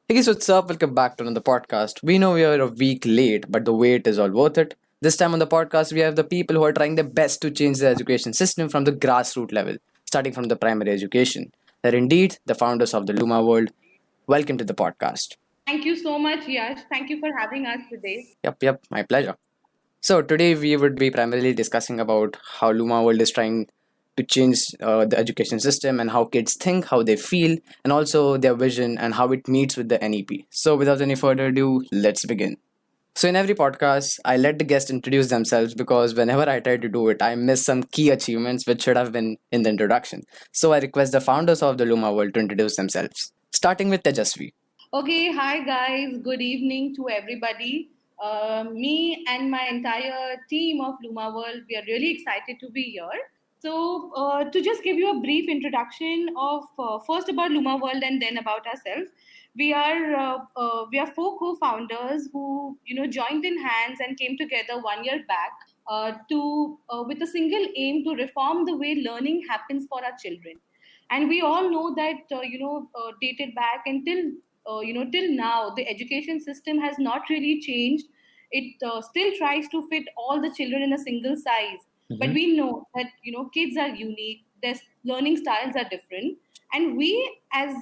Hey guys, what's up? Welcome back to another podcast. We know we are a week late, but the wait is all worth it. This time on the podcast, we have the people who are trying their best to change the education system from the grassroots level, starting from the primary education. They're indeed the founders of the Luma World. Welcome to the podcast. Thank you so much, Yash. Thank you for having us today. Yep, my pleasure. So today we would be primarily discussing about how Luma World is trying to change the education system and how kids think, how they feel, and also their vision and how it meets with the NEP. So without any further ado, let's begin. So, in every podcast, I let the guest introduce themselves because whenever I try to do it, I miss some key achievements which should have been in the introduction. So, I request the founders of the Luma World to introduce themselves, starting with Tejasvi. Okay, hi guys. Good evening to everybody. Me and my entire team of Luma World, we are really excited to be here. So, to just give you a brief introduction of first about Luma World and then about ourselves, we are four co-founders who joined in hands and came together 1 year back to with a single aim to reform the way learning happens for our children. And we all know that dated back until till now, the education system has not really changed. It still tries to fit all the children in a single size, but Mhm. we know that kids are unique, their learning styles are different, and we as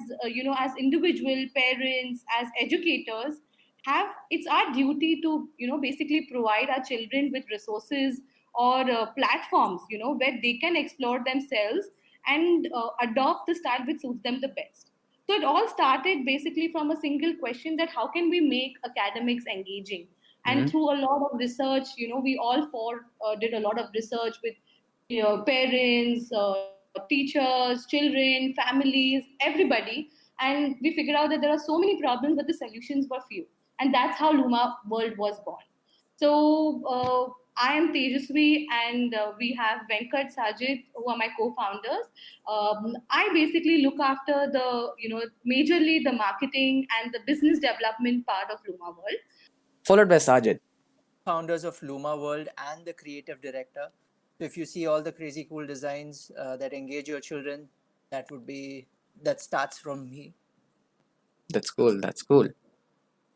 as individual parents, as educators, have it's our duty to basically provide our children with resources or platforms where they can explore themselves and adopt the style which suits them the best. So it all started basically from a single question, that how can we make academics engaging? And Mhm. through a lot of research, we all four did a lot of research with parents, teachers, children, families, everybody. And we figured out that there are so many problems, but the solutions were few. And that's how Luma World was born. So I am Tejasvi, and we have Venkat, Sajid, who are my co-founders. I basically look after majorly the marketing and the business development part of Luma World. Followed by Sajid. Founders of Luma World and the creative director. So if you see all the crazy cool designs that engage your children, that starts from me. That's cool. That's cool.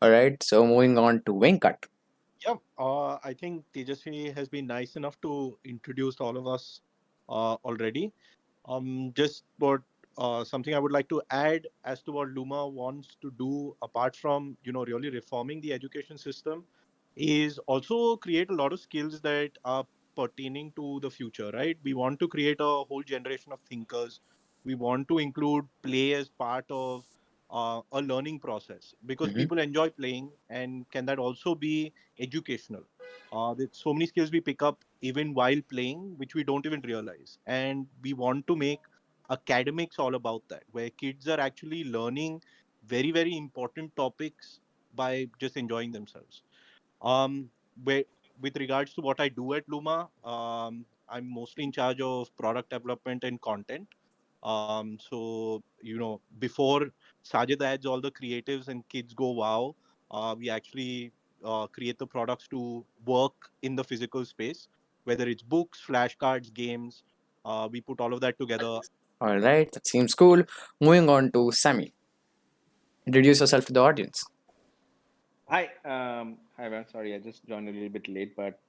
All right. So, moving on to Venkat. Yeah, I think Tejasvi has been nice enough to introduce all of us already. Just what something I would like to add as to what Luma wants to do, apart from really reforming the education system, is also create a lot of skills that are pertaining to the future. Right? We want to create a whole generation of thinkers. We want to include play as part of a learning process because Mhm. people enjoy playing, and can that also be educational? There's so many skills we pick up even while playing, which we don't even realize. And we want to make academics all about that, where kids are actually learning very, very important topics by just enjoying themselves. Um, where, with regards to what I do at Luma, I'm mostly in charge of product development and content. So, before Sajid adds all the creatives and kids go wow, we actually create the products to work in the physical space, whether it's books, flashcards, games. We put all of that together. All right. That seems cool. Moving on to Sammy. Introduce yourself to the audience. Hi, everyone. Sorry, I just joined a little bit late, but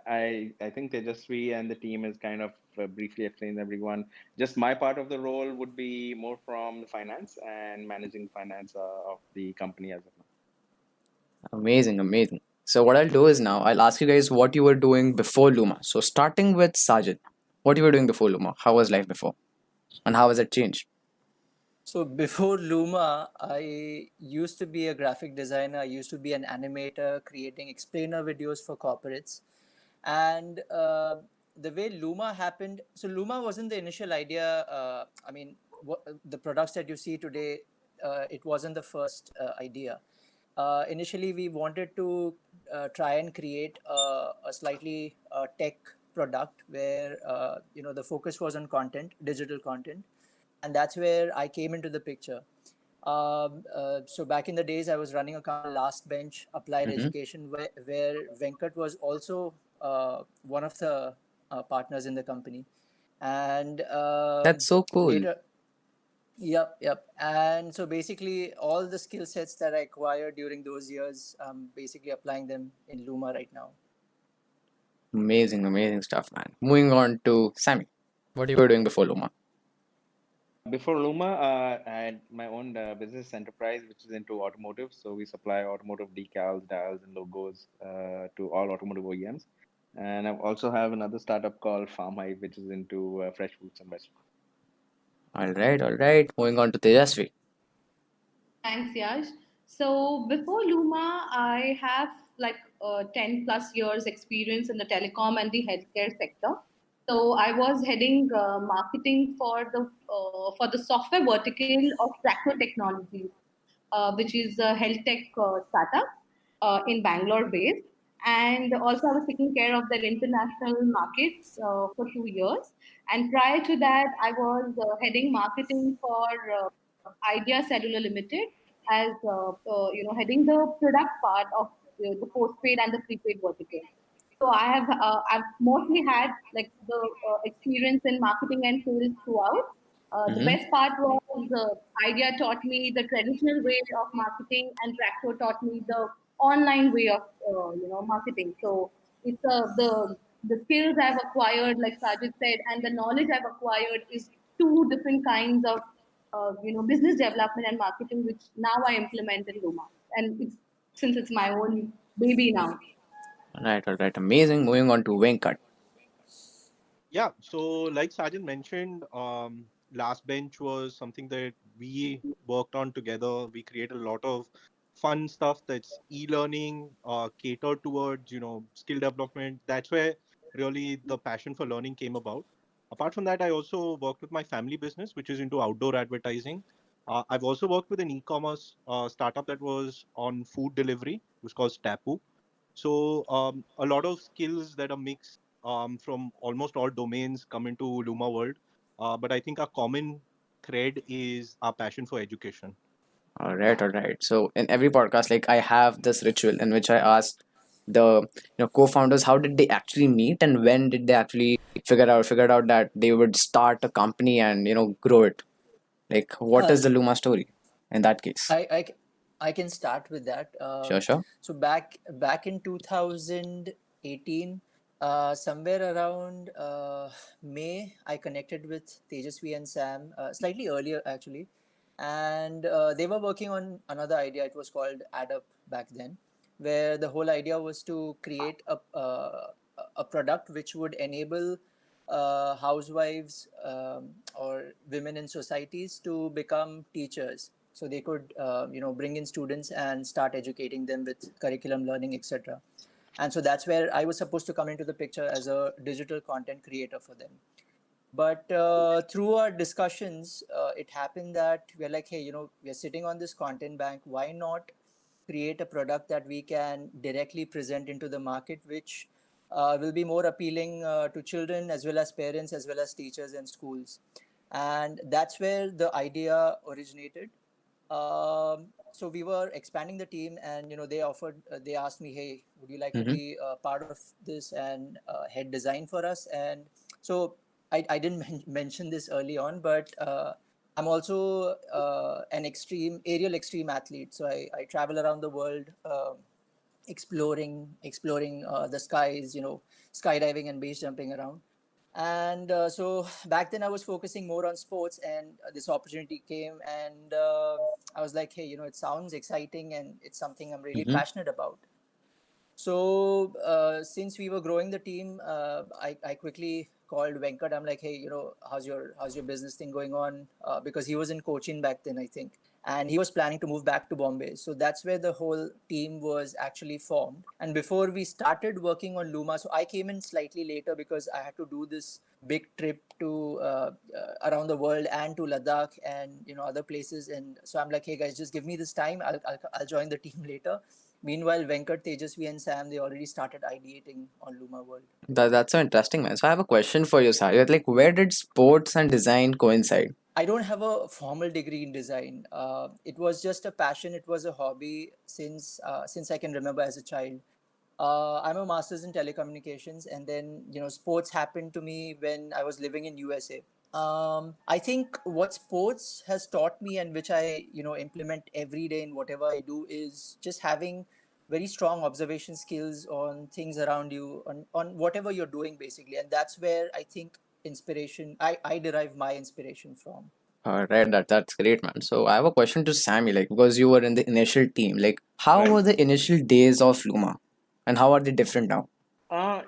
I think Tejasvi and the team has kind of briefly explained everyone. Just my part of the role would be more from the finance and managing finance of the company as of now. Amazing, amazing. So what I'll do is now I'll ask you guys what you were doing before Luma. So starting with Sajid, what you were doing before Luma? How was life before, and how has it changed? So before Luma, I used to be a graphic designer. I used to be an animator, creating explainer videos for corporates. And the way Luma happened, so Luma wasn't the initial idea. The products that you see today, it wasn't the first idea. Initially, we wanted to try and create a slightly tech product where the focus was on content, digital content, and that's where I came into the picture. So back in the days, I was running a company, Last Bench Applied Hmm. Education, where Venkat was also one of the partners in the company, and That's so cool. later, Yep. And so basically, all the skill sets that I acquired during those years, basically applying them in Luma right now. Amazing, amazing stuff, man. Moving on to Sammy. What you were doing before Luma? Before Luma, I had my own business enterprise, which is into automotive. So we supply automotive decals, dials, and logos to all automotive OEMs. And I also have another startup called Farm Hive, which is into fresh fruits and vegetables. All right, all right. Moving on to Tejasvi. Thanks, Yash. So before Luma, I have like 10 plus years experience in the telecom and the healthcare sector. So I was heading marketing for the software vertical of Tractor Technologies, which is a health tech startup in Bangalore based. And also, I was taking care of their international markets for 2 years. And prior to that, I was heading marketing for Idea Cellular Limited as heading the product part of the postpaid and the prepaid vertical. So I've mostly had like the experience in marketing and sales throughout. The Mm-hmm. best part was Idea taught me the traditional way of marketing, and Tractor taught me the online way of marketing. So it's the skills I've acquired, like Sajid said, and the knowledge I've acquired is two different kinds of business development and marketing, which now I implement in Luma, and it's since it's my own baby now. All right. Amazing. Moving on to Venkat. Yeah, so like Sajid mentioned, last bench was something that we worked on together. We created a lot of fun stuff that's e-learning, catered towards, skill development. That's where really the passion for learning came about. Apart from that, I also worked with my family business, which is into outdoor advertising. I've also worked with an e-commerce startup that was on food delivery. It was called Stapu. So a lot of skills that are mixed from almost all domains come into Luma World. But I think our common thread is our passion for education. All right, all right. So in every podcast, like I have this ritual in which I ask the co-founders how did they actually meet and when did they actually figured out that they would start a company and grow it. Like what Uh, is the Luma story in that case? I, I, I can start with that. Sure, sure. So back in 2018, somewhere around May, I connected with Tejasvi and Sam, slightly earlier actually, and they were working on another idea. It was called Add Up back then, where the whole idea was to create a product which would enable housewives or women in societies to become teachers, so they could bring in students and start educating them with curriculum learning, etc. And so that's where I was supposed to come into the picture as a digital content creator for them. But through our discussions, it happened that we're like, hey, we're sitting on this content bank. Why not create a product that we can directly present into the market, which will be more appealing to children as well as parents, as well as teachers and schools? And that's where the idea originated. So we were expanding the team, and they asked me, hey, would you like to Mm-hmm. be part of this and head design for us? And so I didn't mention this early on, but I'm also an aerial extreme athlete. So I travel around the world, exploring the skies, skydiving and base jumping around. And so back then I was focusing more on sports, and this opportunity came, and I was like, hey, it sounds exciting and it's something I'm really Mm-hmm. passionate about. So since we were growing the team, I quickly called Venkat. I'm like, hey, how's your business thing going on? Because he was in Cochin back then, I think, and he was planning to move back to Bombay. So that's where the whole team was actually formed. And before we started working on Luma, so I came in slightly later because I had to do this big trip to around the world and to Ladakh and other places. And so I'm like, hey guys, just give me this time. I'll join the team later. Meanwhile, Venkat, Tejasvi, and Sam, they already started ideating on Luma World. That's so interesting, man. So I have a question for you, Sajid. Like where did sports and design coincide? I don't have a formal degree in design. It was just a passion. It was a hobby since I can remember as a child. I'm a master's in telecommunications, and then sports happened to me when I was living in USA. I think what sports has taught me, and which I, implement every day in whatever I do, is just having very strong observation skills on things around you, on whatever you're doing, basically. And that's where I think I derive my inspiration from. All right, that's great, man. So I have a question to Sammy, like because you were in the initial team, like how Right. were the initial days of Luma, and how are they different now?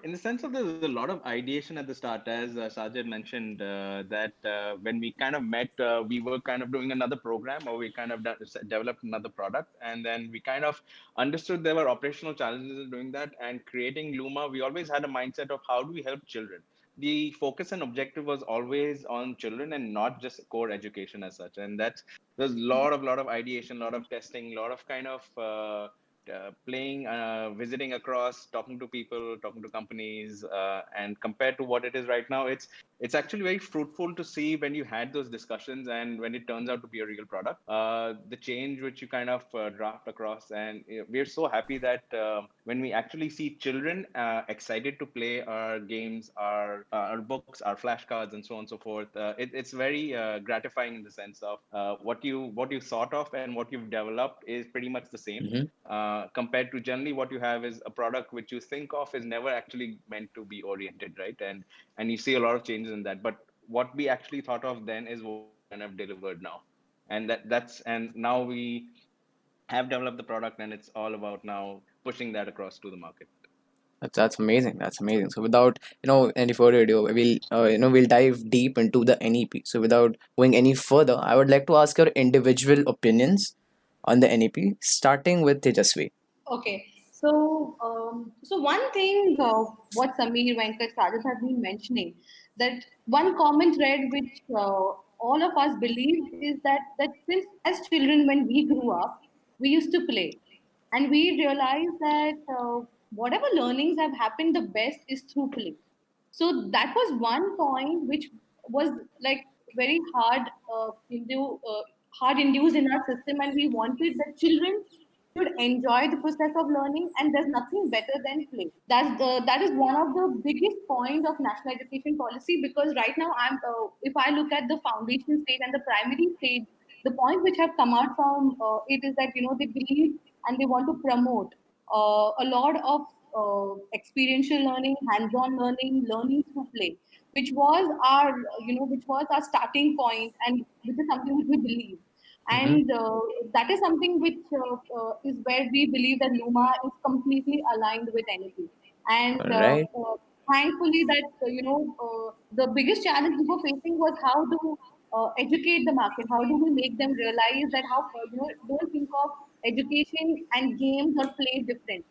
In the sense of there's a lot of ideation at the start, as Sajid mentioned, that when we kind of met, we were kind of doing another program, or we kind of developed another product, and then we kind of understood there were operational challenges in doing that. And creating Luma, we always had a mindset of how do we help children. The focus and objective was always on children and not just core education as such. And that's there's a lot of ideation, a lot of testing, a lot of kind of playing, visiting across, talking to people, talking to companies, and compared to what it is right now, it's actually very fruitful to see when you had those discussions and when it turns out to be a real product. The change which you kind of draft across, and we're so happy that when we actually see children excited to play our games, our books, our flashcards, and so on and so forth, it's very gratifying in the sense of what you thought of and what you've developed is pretty much the same, Mm-hmm. compared to generally what you have is a product which you think of is never actually meant to be oriented, right? And you see a lot of changes in that. But what we actually thought of then is what we kind of delivered now, and and now we have developed the product, and it's all about now pushing that across to the market. That's amazing. That's amazing. So without any further ado, we'll dive deep into the NEP. So without going any further, I would like to ask your individual opinions on the NEP, starting with Tejasvi. Okay, so one thing, what Sameer, Venkat, Sajid have been mentioning, that one common thread which all of us believe is that since as children when we grew up, we used to play, and we realized that whatever learnings have happened, the best is through play. So that was one point which was like very hard induced in our system, and we wanted that children should enjoy the process of learning, and there's nothing better than play. That is one of the biggest point of national education policy, because right now if I look at the foundation stage and the primary stage, the point which have come out from it is that they believe and they want to promote a lot of experiential learning, hands-on learning, learning through play, which was our which was our starting point, and which is something which we believe, Mm-hmm. and that is something which is where we believe that Luma is completely aligned with NEP. And All right. thankfully, that the biggest challenge we were facing was how to educate the market. How do we make them realize that how don't think of education and games or play different.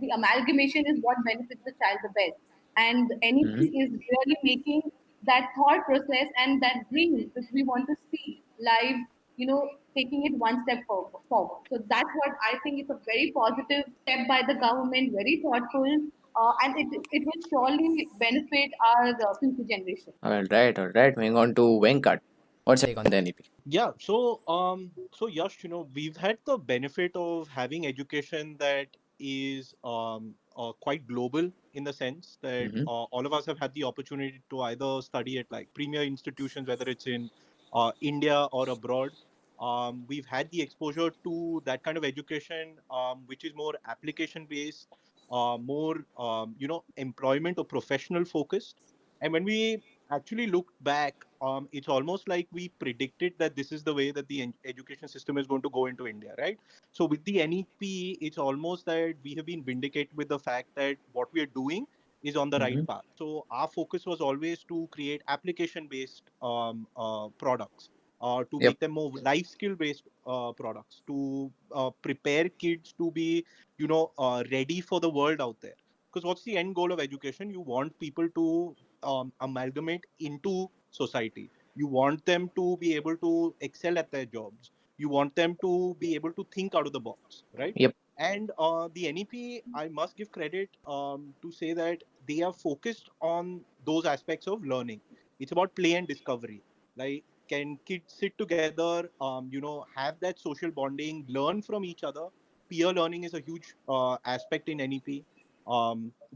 The amalgamation is what benefits the child the best, and Mm-hmm. NEP is really making that thought process and that dream which we want to see live, taking it one step forward. So that's what I think is a very positive step by the government, very thoughtful, and it will surely benefit our future generation. All right. All right. Moving on to Venkat. What's your take on the NEP? Yeah, so Yash, we've had the benefit of having education that is quite global, in the sense that Mm-hmm. all of us have had the opportunity to either study at like premier institutions, whether it's in India or abroad. We've had the exposure to that kind of education, which is more application based, more employment or professional focused. And when we actually looked back, it's almost like we predicted that this is the way that the education system is going to go into India, right? So with the NEP, it's almost that we have been vindicated with the fact that what we are doing is on the right Mm-hmm. path. So our focus was always to create application-based products, to Yep. make them more life skill-based products, to prepare kids to be, ready for the world out there. Because what's the end goal of education? You want people to amalgamate into society. You want them to be able to excel at their jobs. You want them to be able to think out of the box, right? Yep. And the NEP, I must give credit to say that they are focused on those aspects of learning. It's about play and discovery. Like, can kids sit together, have that social bonding, learn from each other? Peer learning is a huge aspect in NEP.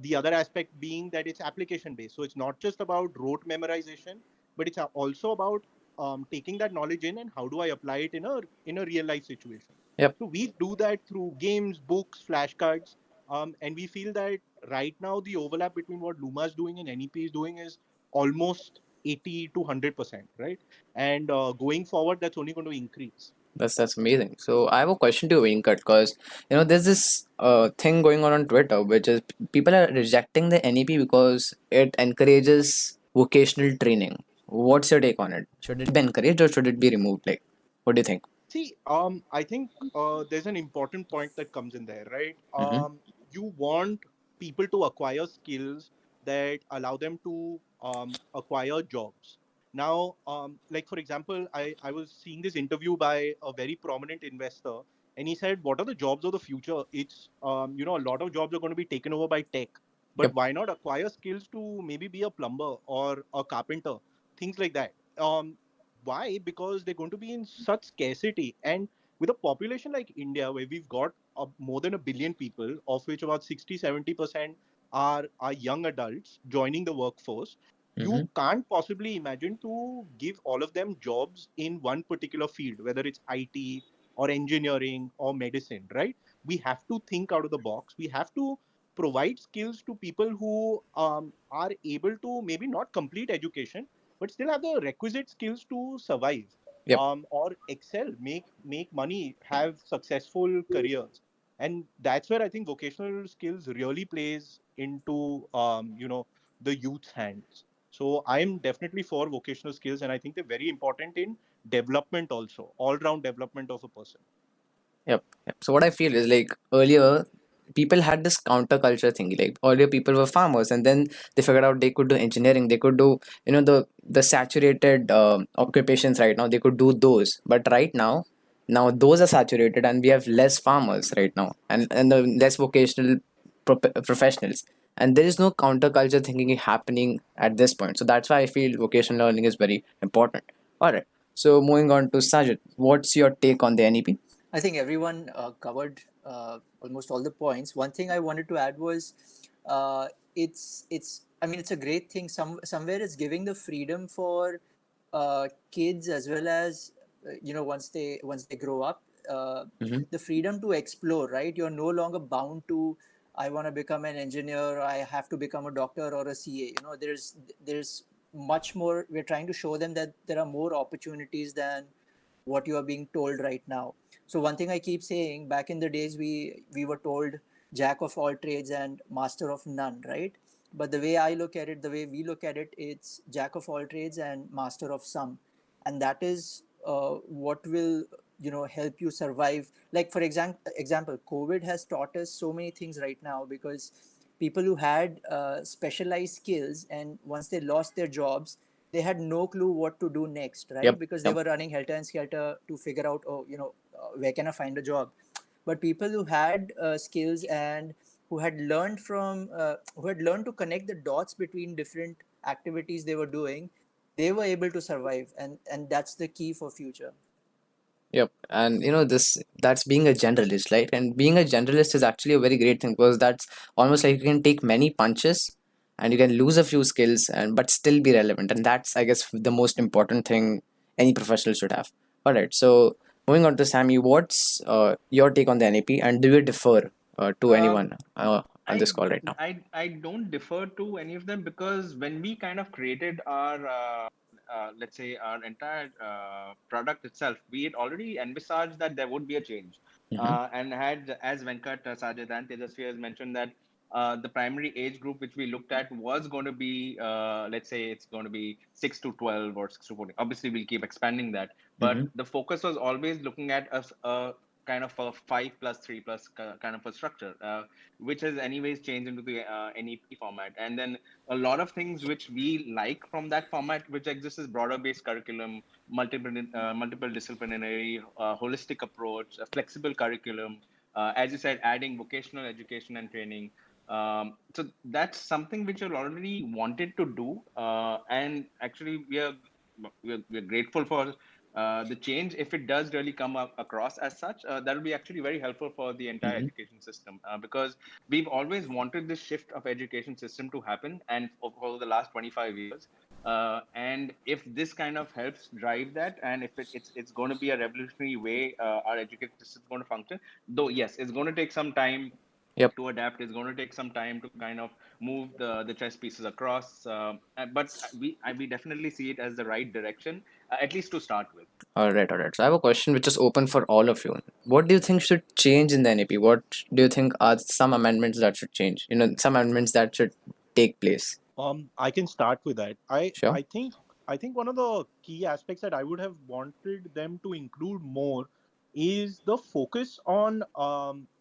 The other aspect being that it's application based. So it's not just about rote memorization, but it's also about taking that knowledge in and how do I apply it in a real life situation. Yep. So we do that through games, books, flashcards, and we feel that right now the overlap between what Luma is doing and NEP is doing is almost 80 to 100%, right? And going forward, that's only going to increase. That's amazing. So I have a question to you, Venkat, because there's this thing going on Twitter, which is people are rejecting the NEP because it encourages vocational training. What's your take on it? Should it be encouraged or should it be removed? Like, what do you think? See, I think there's an important point that comes in there, right? Mm-hmm. You want people to acquire skills that allow them to acquire jobs. Now, like for example, I was seeing this interview by a very prominent investor, and he said, "What are the jobs of the future? It's a lot of jobs are going to be taken over by tech, but Yep. why not acquire skills to maybe be a plumber or a carpenter, things like that." Why? Because they're going to be in such scarcity, and with a population like India where we've got more than a billion people, of which about 60-70% are young adults joining the workforce, Mm-hmm. you can't possibly imagine to give all of them jobs in one particular field, whether it's IT or engineering or medicine, right? We have to think out of the box. We have to provide skills to people who are able to maybe not complete education but still have the requisite skills to survive, Yep. or excel, make money, have successful careers. And that's where I think vocational skills really plays into the youth's hands. So I'm definitely for vocational skills, and I think they're very important in development also, all round development of a person. Yep. Yep. So what I feel is like earlier people had this counterculture thing. Like earlier people were farmers and then they figured out they could do engineering, they could do the saturated occupations right now, they could do those. But right now those are saturated and we have less farmers right now and the less vocational professionals. And there is no counterculture thinking happening at this point. So that's why I feel vocational learning is very important. All right. So moving on to Sajid, what's your take on the NEP? I think everyone covered almost all the points. One thing I wanted to add was it's I mean it's a great thing. Somewhere it's giving the freedom for kids as well as once they grow up, Mm-hmm. the freedom to explore. Right, you're no longer bound to I want to become an engineer. I have to become a doctor or a CA. There's much more. We're trying to show them that there are more opportunities than what you are being told right now. So one thing I keep saying, back in the days we were told jack of all trades and master of none, right? But the way I look at it, the way we look at it, it's jack of all trades and master of some, and that is what will help you survive. Like for example, COVID has taught us so many things right now, because people who had specialized skills, and once they lost their jobs, they had no clue what to do next, right? Yep. Because they Yep. were running helter and skelter to figure out, oh, where can I find a job? But people who had skills and who had learned to connect the dots between different activities they were doing, they were able to survive, and that's the key for future. Yep. And that's being a generalist, right? And being a generalist is actually a very great thing because that's almost like you can take many punches and you can lose a few skills and but still be relevant. And that's, I guess, the most important thing any professional should have. All right. So moving on to Sammy, what's your take on the NAP and do you differ to Um, anyone on this I, call right now? I don't defer to any of them because when we kind of created our let's say our entire product itself, we had already envisaged that there would be a change, Mm-hmm. and had, as Venkat, Sajid, and Tejasvi has mentioned, that the primary age group which we looked at was going to be, let's say it's going to be 6 to 12 or 6 to 14. Obviously, we'll keep expanding that, but Mm-hmm. the focus was always looking at a kind of a 5 plus 3 plus kind of a structure, which has anyways changed into the NEP format. And then a lot of things which we like from that format, which exists, is broader based curriculum, multiple disciplinary, holistic approach, a flexible curriculum. As you said, adding vocational education and training. So that's something which we already wanted to do, and actually we're grateful for the change. If it does really come up across as such, that will be actually very helpful for the entire Mm-hmm. education system, because we've always wanted this shift of education system to happen, and over the last 25 years And if this kind of helps drive that, and if it's going to be a revolutionary way our education system is going to function, though yes, it's going to take some time Yep. to adapt. It's going to take some time to kind of move the chess pieces across. But we definitely see it as the right direction, at least to start with. All right, all right. So I have a question which is open for all of you. What do you think should change in the NEP? What do you think are some amendments that should change? Some amendments that should take place. I can start with that. Sure. I think one of the key aspects that I would have wanted them to include more is the focus on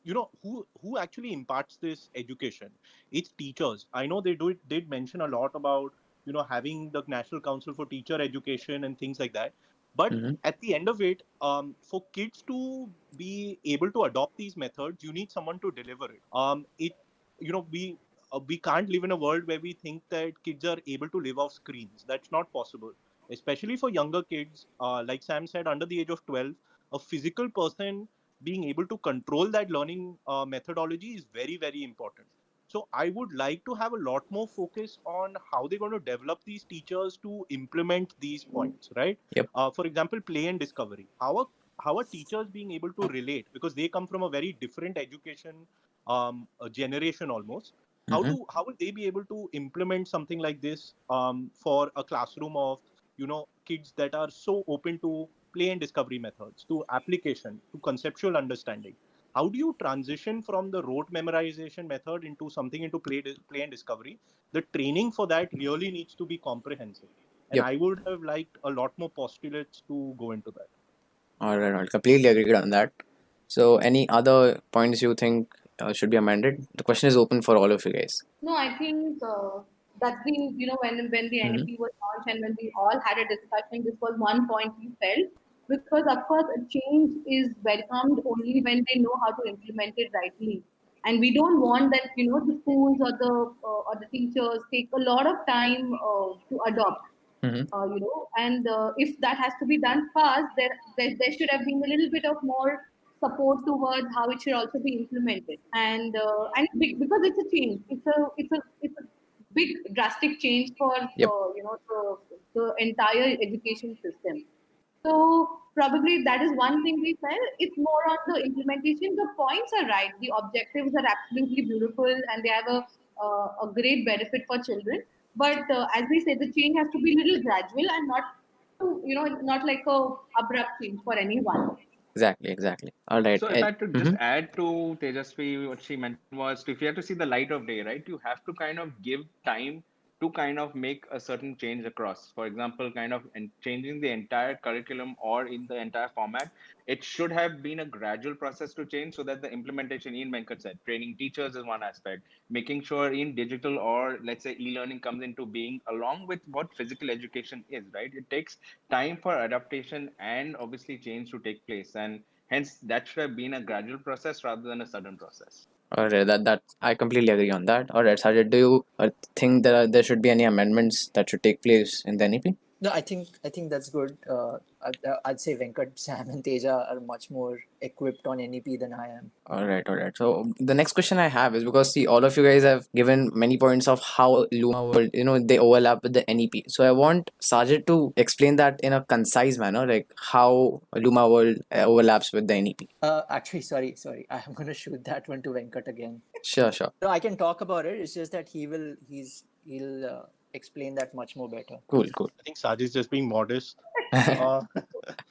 who actually imparts this education. It's teachers. I know they did mention a lot about having the National Council for Teacher Education and things like that. But Mm-hmm. at the end of it, for kids to be able to adopt these methods, you need someone to deliver it. It you know we can't live in a world where we think that kids are able to live off screens. That's not possible, especially for younger kids. Like Sam said, under the age of 12, a physical person being able to control that learning methodology is very, very important. So I would like to have a lot more focus on how they're going to develop these teachers to implement these points, right? Yep. For example, play and discovery. How are teachers being able to relate, because they come from a very different education a generation almost. Mm-hmm. How will they be able to implement something like this for a classroom of kids that are so open to play and discovery methods, to application, to conceptual understanding? How do you transition from the rote memorization method into something into play and discovery? The training for that really needs to be comprehensive, and Yep. I would have liked a lot more postulates to go into that. All right. I'll completely agreed on that. So, any other points you think should be amended? The question is open for all of you guys. No, I think that's the when the Mm-hmm. NEP was launched and when we all had a discussion, this was one point we felt, because of course a change is welcomed only when they know how to implement it rightly, and we don't want that the schools or the teachers take a lot of time to adopt. Mm-hmm. And if that has to be done fast, there should have been a little bit of more support towards how it should also be implemented. And because it's a change, it's a big drastic change for Yep. the entire education system. So probably that is one thing we felt. It's more on the implementation. The points are right. The objectives are absolutely beautiful, and they have a great benefit for children. But as we say, the change has to be little gradual and not like a abrupt change for anyone. Exactly. Exactly. All right. So if I had to just Mm-hmm. add to Tejasvi, what she mentioned was, if you have to see the light of day, right, you have to kind of give time to kind of make a certain change across. For example, kind of changing the entire curriculum or in the entire format. It should have been a gradual process to change so that the implementation, in Venkat said, training teachers is one aspect, making sure in digital or let's say e-learning comes into being along with what physical education is, right? It takes time for adaptation and obviously change to take place. And hence, that should have been a gradual process rather than a sudden process. All right. That I completely agree on that. All right. Sajid, do you think that there should be any amendments that should take place in the NEP? No, I think that's good. I'd say Venkat, Sam, and Teja are much more equipped on NEP than I am. All right, all right. So the next question I have is because see, all of you guys have given many points of how Luma World, they overlap with the NEP. So I want Sajid to explain that in a concise manner, like how Luma World overlaps with the NEP. Actually, sorry. I'm gonna shoot that one to Venkat again. Sure, sure. No, I can talk about it. It's just that he'll explain that much more better. Cool, cool. I think Saj is just being modest. Yeah, Uh,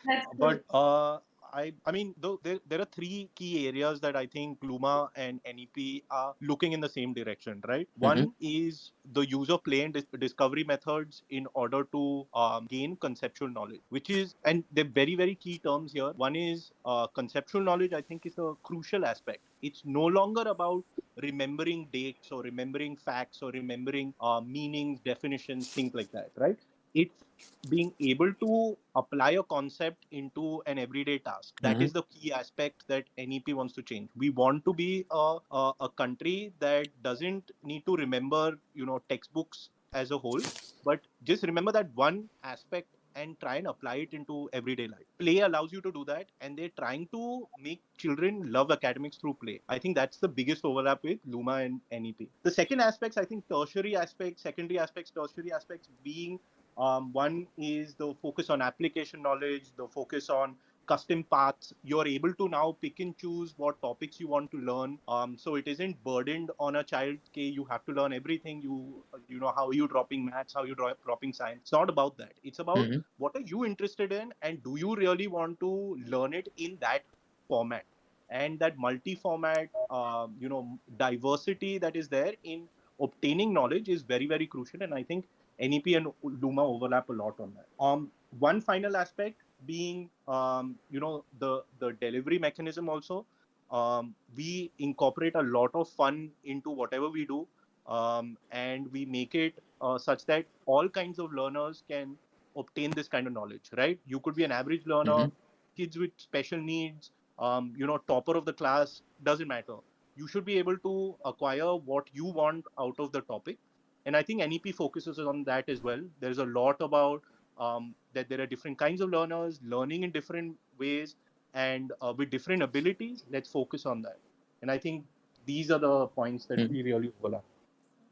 that's true. but I mean, though there are three key areas that I think Luma and NEP are looking in the same direction, right? Mm-hmm. One is the use of play and discovery methods in order to gain conceptual knowledge, which is, and they're very, very key terms here. One is conceptual knowledge, I think, is a crucial aspect. It's no longer about remembering dates or remembering facts or remembering meanings, definitions, things like that, right? It's being able to apply a concept into an everyday task. That Mm-hmm. is the key aspect that NEP wants to change. We want to be a country that doesn't need to remember textbooks as a whole, but just remember that one aspect and try and apply it into everyday life. Play allows you to do that, and they're trying to make children love academics through play. I think that's the biggest overlap with Luma and NEP. The second aspects, I think tertiary aspects, secondary aspects, tertiary aspects being One is the focus on application knowledge, the focus on custom paths. You're able to now pick and choose what topics you want to learn. So it isn't burdened on a child. Okay, you have to learn everything. You know, how are you dropping maths, how are you dropping science. It's not about that. It's about Mm-hmm. what are you interested in, and do you really want to learn it in that format. And that multi-format, diversity that is there in obtaining knowledge is very, very crucial. And I think NEP and Luma overlap a lot on that. One final aspect being, the delivery mechanism also. We incorporate a lot of fun into whatever we do, and we make it such that all kinds of learners can obtain this kind of knowledge. Right? You could be an average learner, Mm-hmm. kids with special needs, topper of the class, doesn't matter. You should be able to acquire what you want out of the topic. And I think NEP focuses on that as well. There's a lot about that there are different kinds of learners learning in different ways, and with different abilities. Let's focus on that. And I think these are the points that Mm-hmm. we really overlap.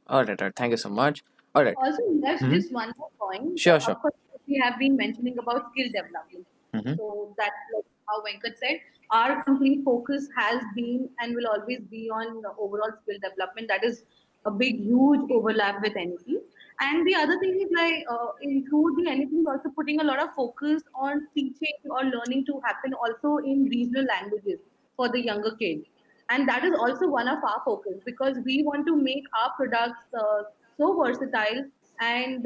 All right, all right. Thank you so much. All right. Also, Yash, Mm-hmm. just one more point. Sure, sure. Of course, we have been mentioning about skill development. Mm-hmm. So that's like how Venkat said. Our complete focus has been and will always be on the overall skill development. That is a big, huge overlap with NEP. And the other thing is like through the NEP is also putting a lot of focus on teaching or learning to happen also in regional languages for the younger kids, and that is also one of our focus because we want to make our products so versatile, and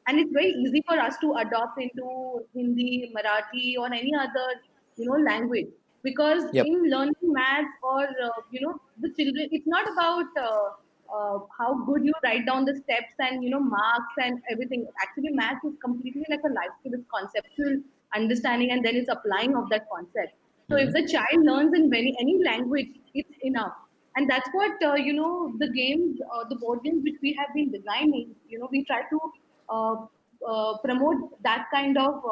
and it's very easy for us to adopt into Hindi, Marathi, or any other language, because Yep. in learning maths or the children, it's not about how good you write down the steps and marks and everything. Actually, maths is completely like a life skill. It's conceptual understanding, and then it's applying of that concept. So if Mm-hmm. the child learns in any language, it's enough. And that's what the games, the board games which we have been designing. We try to uh, promote that kind of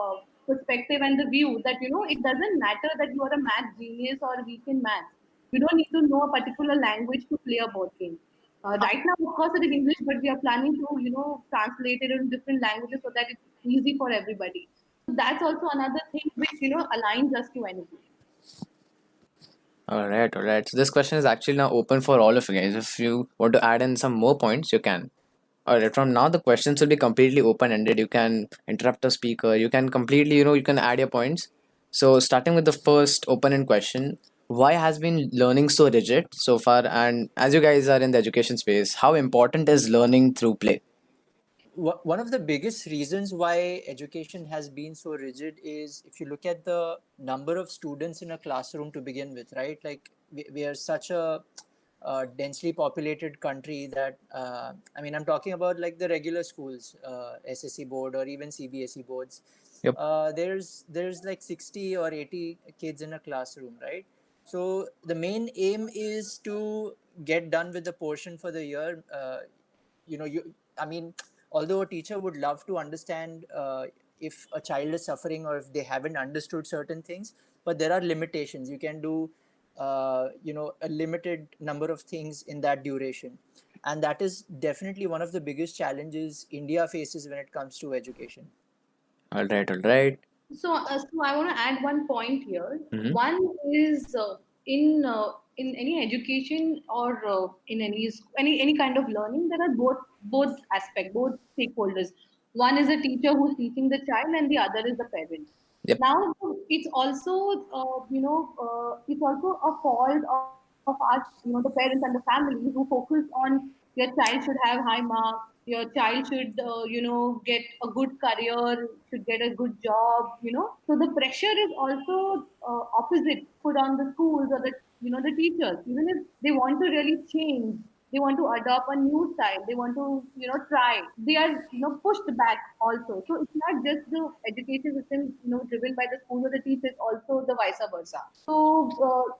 perspective and the view that it doesn't matter that you are a math genius or weak in maths. You don't need to know a particular language to play a board game. Right now, of course, it is English, but we are planning to translate it in different languages so that it's easy for everybody. So that's also another thing which aligns us to anything. All right, all right. So this question is actually now open for all of you guys. If you want to add in some more points, you can. All right, from now the questions will be completely open-ended. You can interrupt a speaker. You can completely, you can add your points. So starting with the first open-end question, why has been learning so rigid so far? And as you guys are in the education space, how important is learning through play? One of the biggest reasons why education has been so rigid is if you look at the number of students in a classroom to begin with, right? Like we are such a densely populated country that I mean, I'm talking about like the regular schools, SSC board or even CBSE boards. Yep. There's like 60 or 80 kids in a classroom, right? So the main aim is to get done with the portion for the year. You I mean, although a teacher would love to understand if a child is suffering or if they haven't understood certain things, but there are limitations. You can do a limited number of things in that duration, and that is definitely one of the biggest challenges India faces when it comes to education. All right, all right. So I want to add one point here. Mm-hmm. One is in any education or in any kind of learning, there are both aspect, both stakeholders. One is a teacher who's teaching the child, and the other is the parent. Yep. Now, it's also it's also a fault of us, the parents and the family who focus on your child should have high marks, your child should get a good career, should get a good job. So the pressure is also opposite put on the schools or the teachers. Even if they want to really change, they want to adopt a new style, they want to try, they are pushed back also. So it's not just the education system driven by the schools or the teachers, also the vice versa. So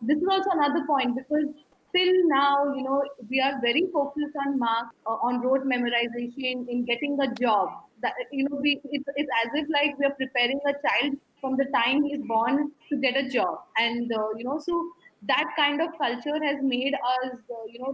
this is also another point, because till now, we are very focused on marks, on rote memorization, in getting a job. That it's as if like we are preparing a child from the time he is born to get a job, and so that kind of culture has made us,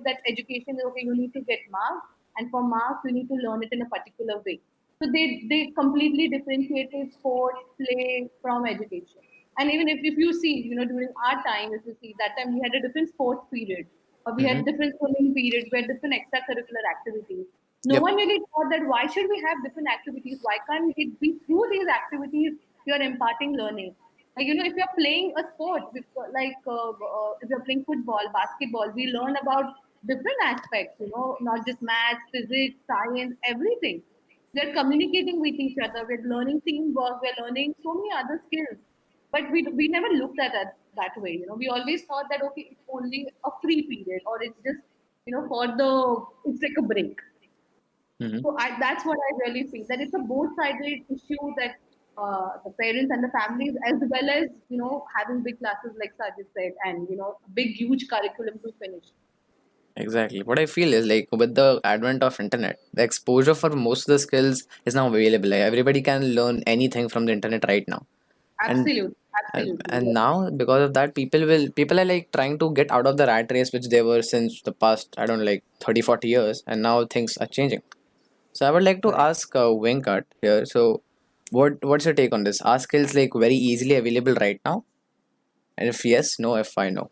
that education is okay. You need to get marks, and for marks, you need to learn it in a particular way. So they completely differentiated sport, play from education. And even if you see, during our time, if you see that time we had a different sports period, or we Mm-hmm. had different swimming periods, we had different extracurricular activities. No Yep. one really thought that why should we have different activities? Why can't it be through these activities you're imparting learning? Like, if you're playing a sport, if you're playing football, basketball, we learn about different aspects, not just maths, physics, science, everything. We're communicating with each other, we're learning teamwork, we're learning so many other skills. But we never looked at it that way. We always thought that, okay, it's only a free period, or it's just, it's like a break. Mm-hmm. So that's what I really feel, that it's a both-sided issue, that the parents and the families, as well as having big classes like Sajid said, and big huge curriculum to finish. Exactly. What I feel is like with the advent of internet, the exposure for most of the skills is now available. Like everybody can learn anything from the internet right now. And Absolutely, and, absolutely. and Yes. now because of that people are like trying to get out of the rat race which they were since the past, I don't know, like 30-40 years, and now things are changing. So I would like to Correct. ask Venkat here. So what's your take on this? Are skills like very easily available right now? And if yes, no, if I know.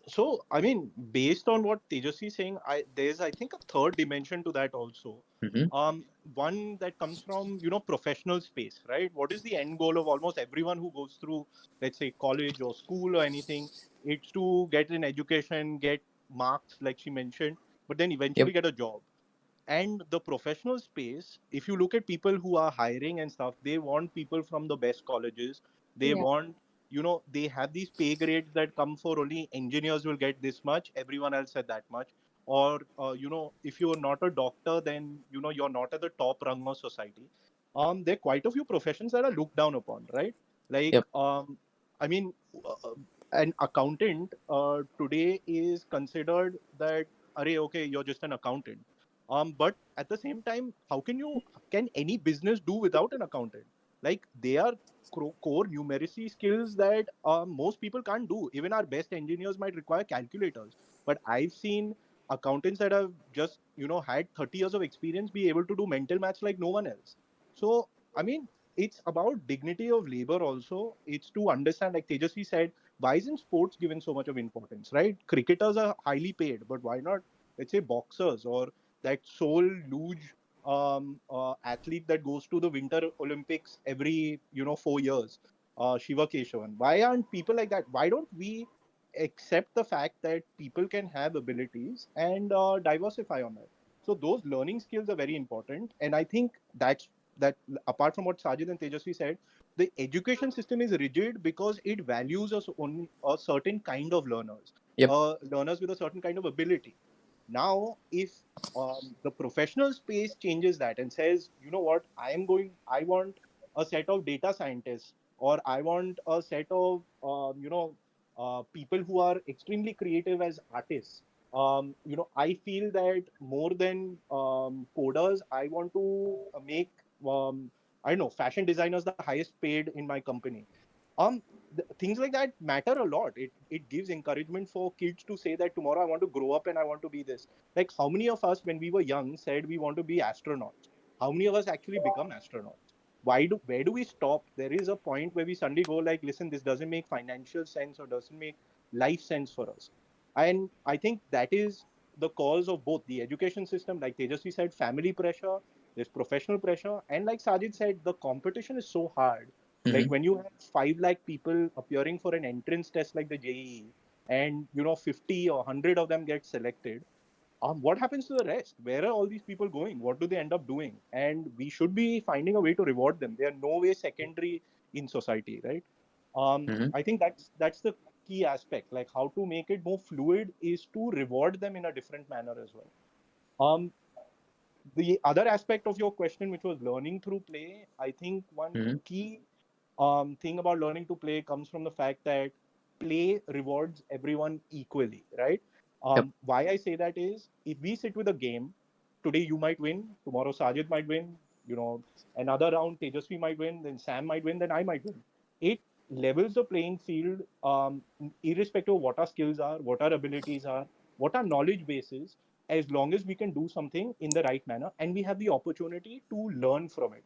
So I mean, based on what Tejas is saying, there's I think a third dimension to that also. Mm-hmm. One that comes from professional space, right? What is the end goal of almost everyone who goes through, let's say, college or school or anything? It's to get an education, get marks, like she mentioned, but then Yep. eventually get a job. And the professional space, if you look at people who are hiring and stuff, they want people from the best colleges. They Yeah. want, they have these pay grades that come for only engineers will get this much, everyone else at that much. Or if you're not a doctor, then you're not at the top rung of society. There are quite a few professions that are looked down upon, right? Like Yep. I mean, an accountant today is considered that, Array, okay, you're just an accountant. But at the same time, can any business do without an accountant? Like, they are core numeracy skills that most people can't do. Even our best engineers might require calculators. But I've seen accountants that have just had 30 years of experience be able to do mental maths like no one else. So I mean, it's about dignity of labor also. It's to understand, like Tejasvi said, why isn't sports given so much of importance, right? Cricketers are highly paid, but why not, let's say, boxers, or that sole luge athlete that goes to the Winter Olympics every 4 years, Shiva Keshavan? Why aren't people like that? Why don't we accept the fact that people can have abilities and diversify on that? So those learning skills are very important, and I think that apart from what Sajid and Tejasvi said, the education system is rigid because it values us on a certain kind of learners, Yep. learners with a certain kind of ability. Now, if the professional space changes that and says, you know what, I want a set of data scientists, or I want a set of, people who are extremely creative as artists. I feel that more than coders, I want to make, I don't know, fashion designers the highest paid in my company. um Things like that matter a lot. It gives encouragement for kids to say that tomorrow I want to grow up and I want to be this. Like, how many of us when we were young said we want to be astronauts? How many of us actually become astronauts? Where do we stop? There is a point where we suddenly go like, listen, this doesn't make financial sense or doesn't make life sense for us. And I think that is the cause of both the education system, like Tejasvi said, family pressure, there's professional pressure, and like Sajid said, the competition is so hard. Like, Mm-hmm. when you have 5 lakh people appearing for an entrance test like the JEE, and 50 or 100 of them get selected, what happens to the rest? Where are all these people going? What do they end up doing? And we should be finding a way to reward them. They are no way secondary in society, right? Mm-hmm. I think that's the key aspect. Like, how to make it more fluid is to reward them in a different manner as well. um, the other aspect of your question, which was learning through play, I think one Mm-hmm. key thing about learning to play comes from the fact that play rewards everyone equally, right? Yep. Why I say that is, if we sit with a game, today you might win, tomorrow Sajid might win, another round Tejasvi might win, then Sam might win, then I might win. It levels the playing field, irrespective of what our skills are, what our abilities are, what our knowledge base is. as long as we can do something in the right manner and we have the opportunity to learn from it.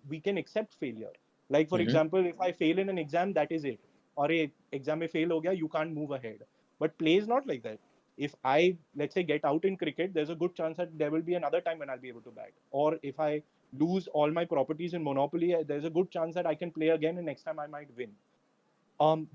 We can accept failure. Like for Mm-hmm. example, if I fail in an exam, that is it. Or a exam mein fail ho gaya, you can't move ahead. But play is not like that. If I, let's say, get out in cricket, there's a good chance that there will be another time when I'll be able to bat. Or if I lose all my properties in Monopoly, there's a good chance that I can play again and next time I might win.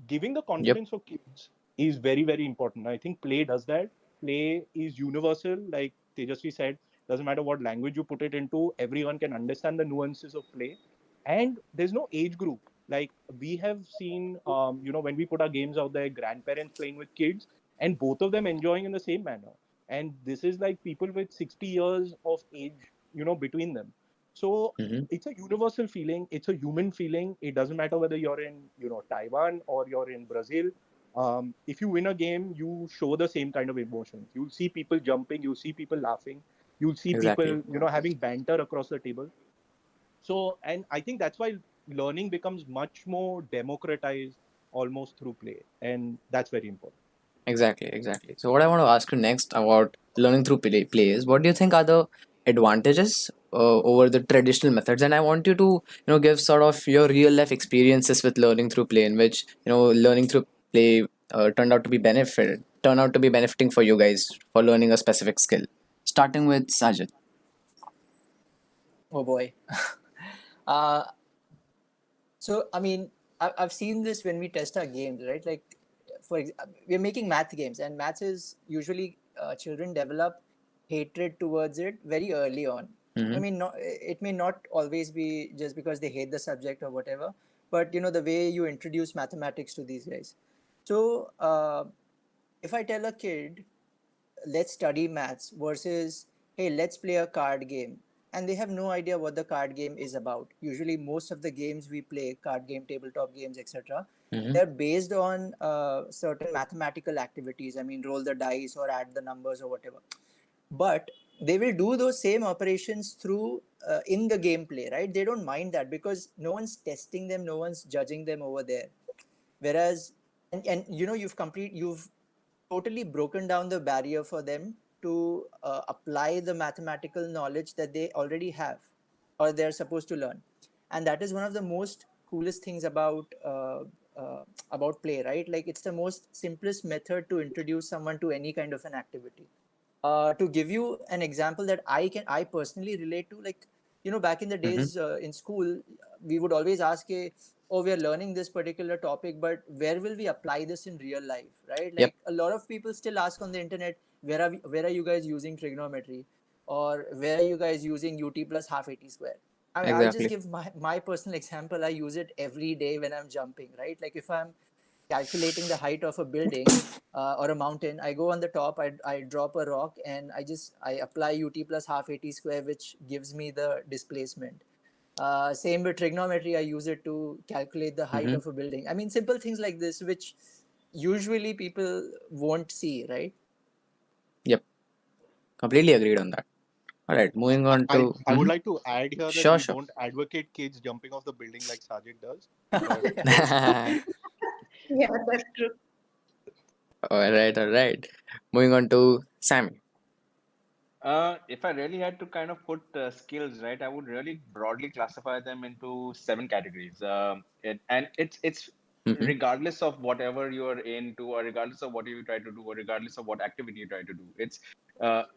Giving the Yep. confidence for kids is very, very important. I think play does that. Play is universal. Like Tejasvi said, doesn't matter what language you put it into, everyone can understand the nuances of play. And there's no age group. Like we have seen, when we put our games out there, grandparents playing with kids and both of them enjoying in the same manner. And this is like people with 60 years of age, between them. So Mm-hmm. it's a universal feeling. It's a human feeling. It doesn't matter whether you're in Taiwan or you're in Brazil. If you win a game, you show the same kind of emotions. You'll see people jumping, you'll see people laughing, you'll see people Exactly. having banter across the table. So, and I think that's why learning becomes much more democratized almost through play, and that's very important. Exactly, exactly. So what I want to ask you next about learning through play is what do you think are the advantages over the traditional methods? And I want you to, give sort of your real life experiences with learning through play, in which, learning through play turn out to be benefiting for you guys for learning a specific skill. Starting with Sajid. Oh boy. uh, so I mean, I've seen this when we test our games, right? Like, we're making math games, and maths is usually children develop hatred towards it very early on. I Mm-hmm. mean, it may not always be just because they hate the subject or whatever, but the way you introduce mathematics to these guys. So if I tell a kid, let's study maths versus, hey, let's play a card game, and they have no idea what the card game is about. Usually most of the games we play, card game, tabletop games, etc., Mm-hmm. they're based on certain mathematical activities. I mean, roll the dice or add the numbers or whatever, but they will do those same operations through in the gameplay, right? They don't mind that because no one's testing them, no one's judging them over there. Whereas, and you've totally broken down the barrier for them to apply the mathematical knowledge that they already have or they're supposed to learn. And that is one of the most coolest things about play, right? Like, it's the most simplest method to introduce someone to any kind of an activity. To give you an example that I personally relate to, like, back in the Mm-hmm. days in school, we would always ask, oh, we are learning this particular topic, but where will we apply this in real life, right? Yep. Like, a lot of people still ask on the internet, where are you guys using trigonometry, or where are you guys using ut plus half 80 square? I mean, I'll just Exactly. give my personal example. I use it every day when I'm jumping, right? Like, if I'm calculating the height of a building or a mountain, I go on the top, I drop a rock, and I apply ut plus half 80 square, which gives me the displacement. Same with trigonometry, I use it to calculate the height Mm-hmm. of a building. I mean, simple things like this, which usually people won't see, right? Yep. Completely agreed on that. All right. Moving on I, to. I would Mhm. like to add here that Sure, we sure. don't advocate kids jumping off the building like Sajid does, but Yeah, that's true. All right, all right. Moving on to Sammy. If I really had to kind of put skills, right, I would really broadly classify them into seven categories. And it's Mm-hmm. regardless of whatever you're into, or regardless of what you try to do, or regardless of what activity you try to do.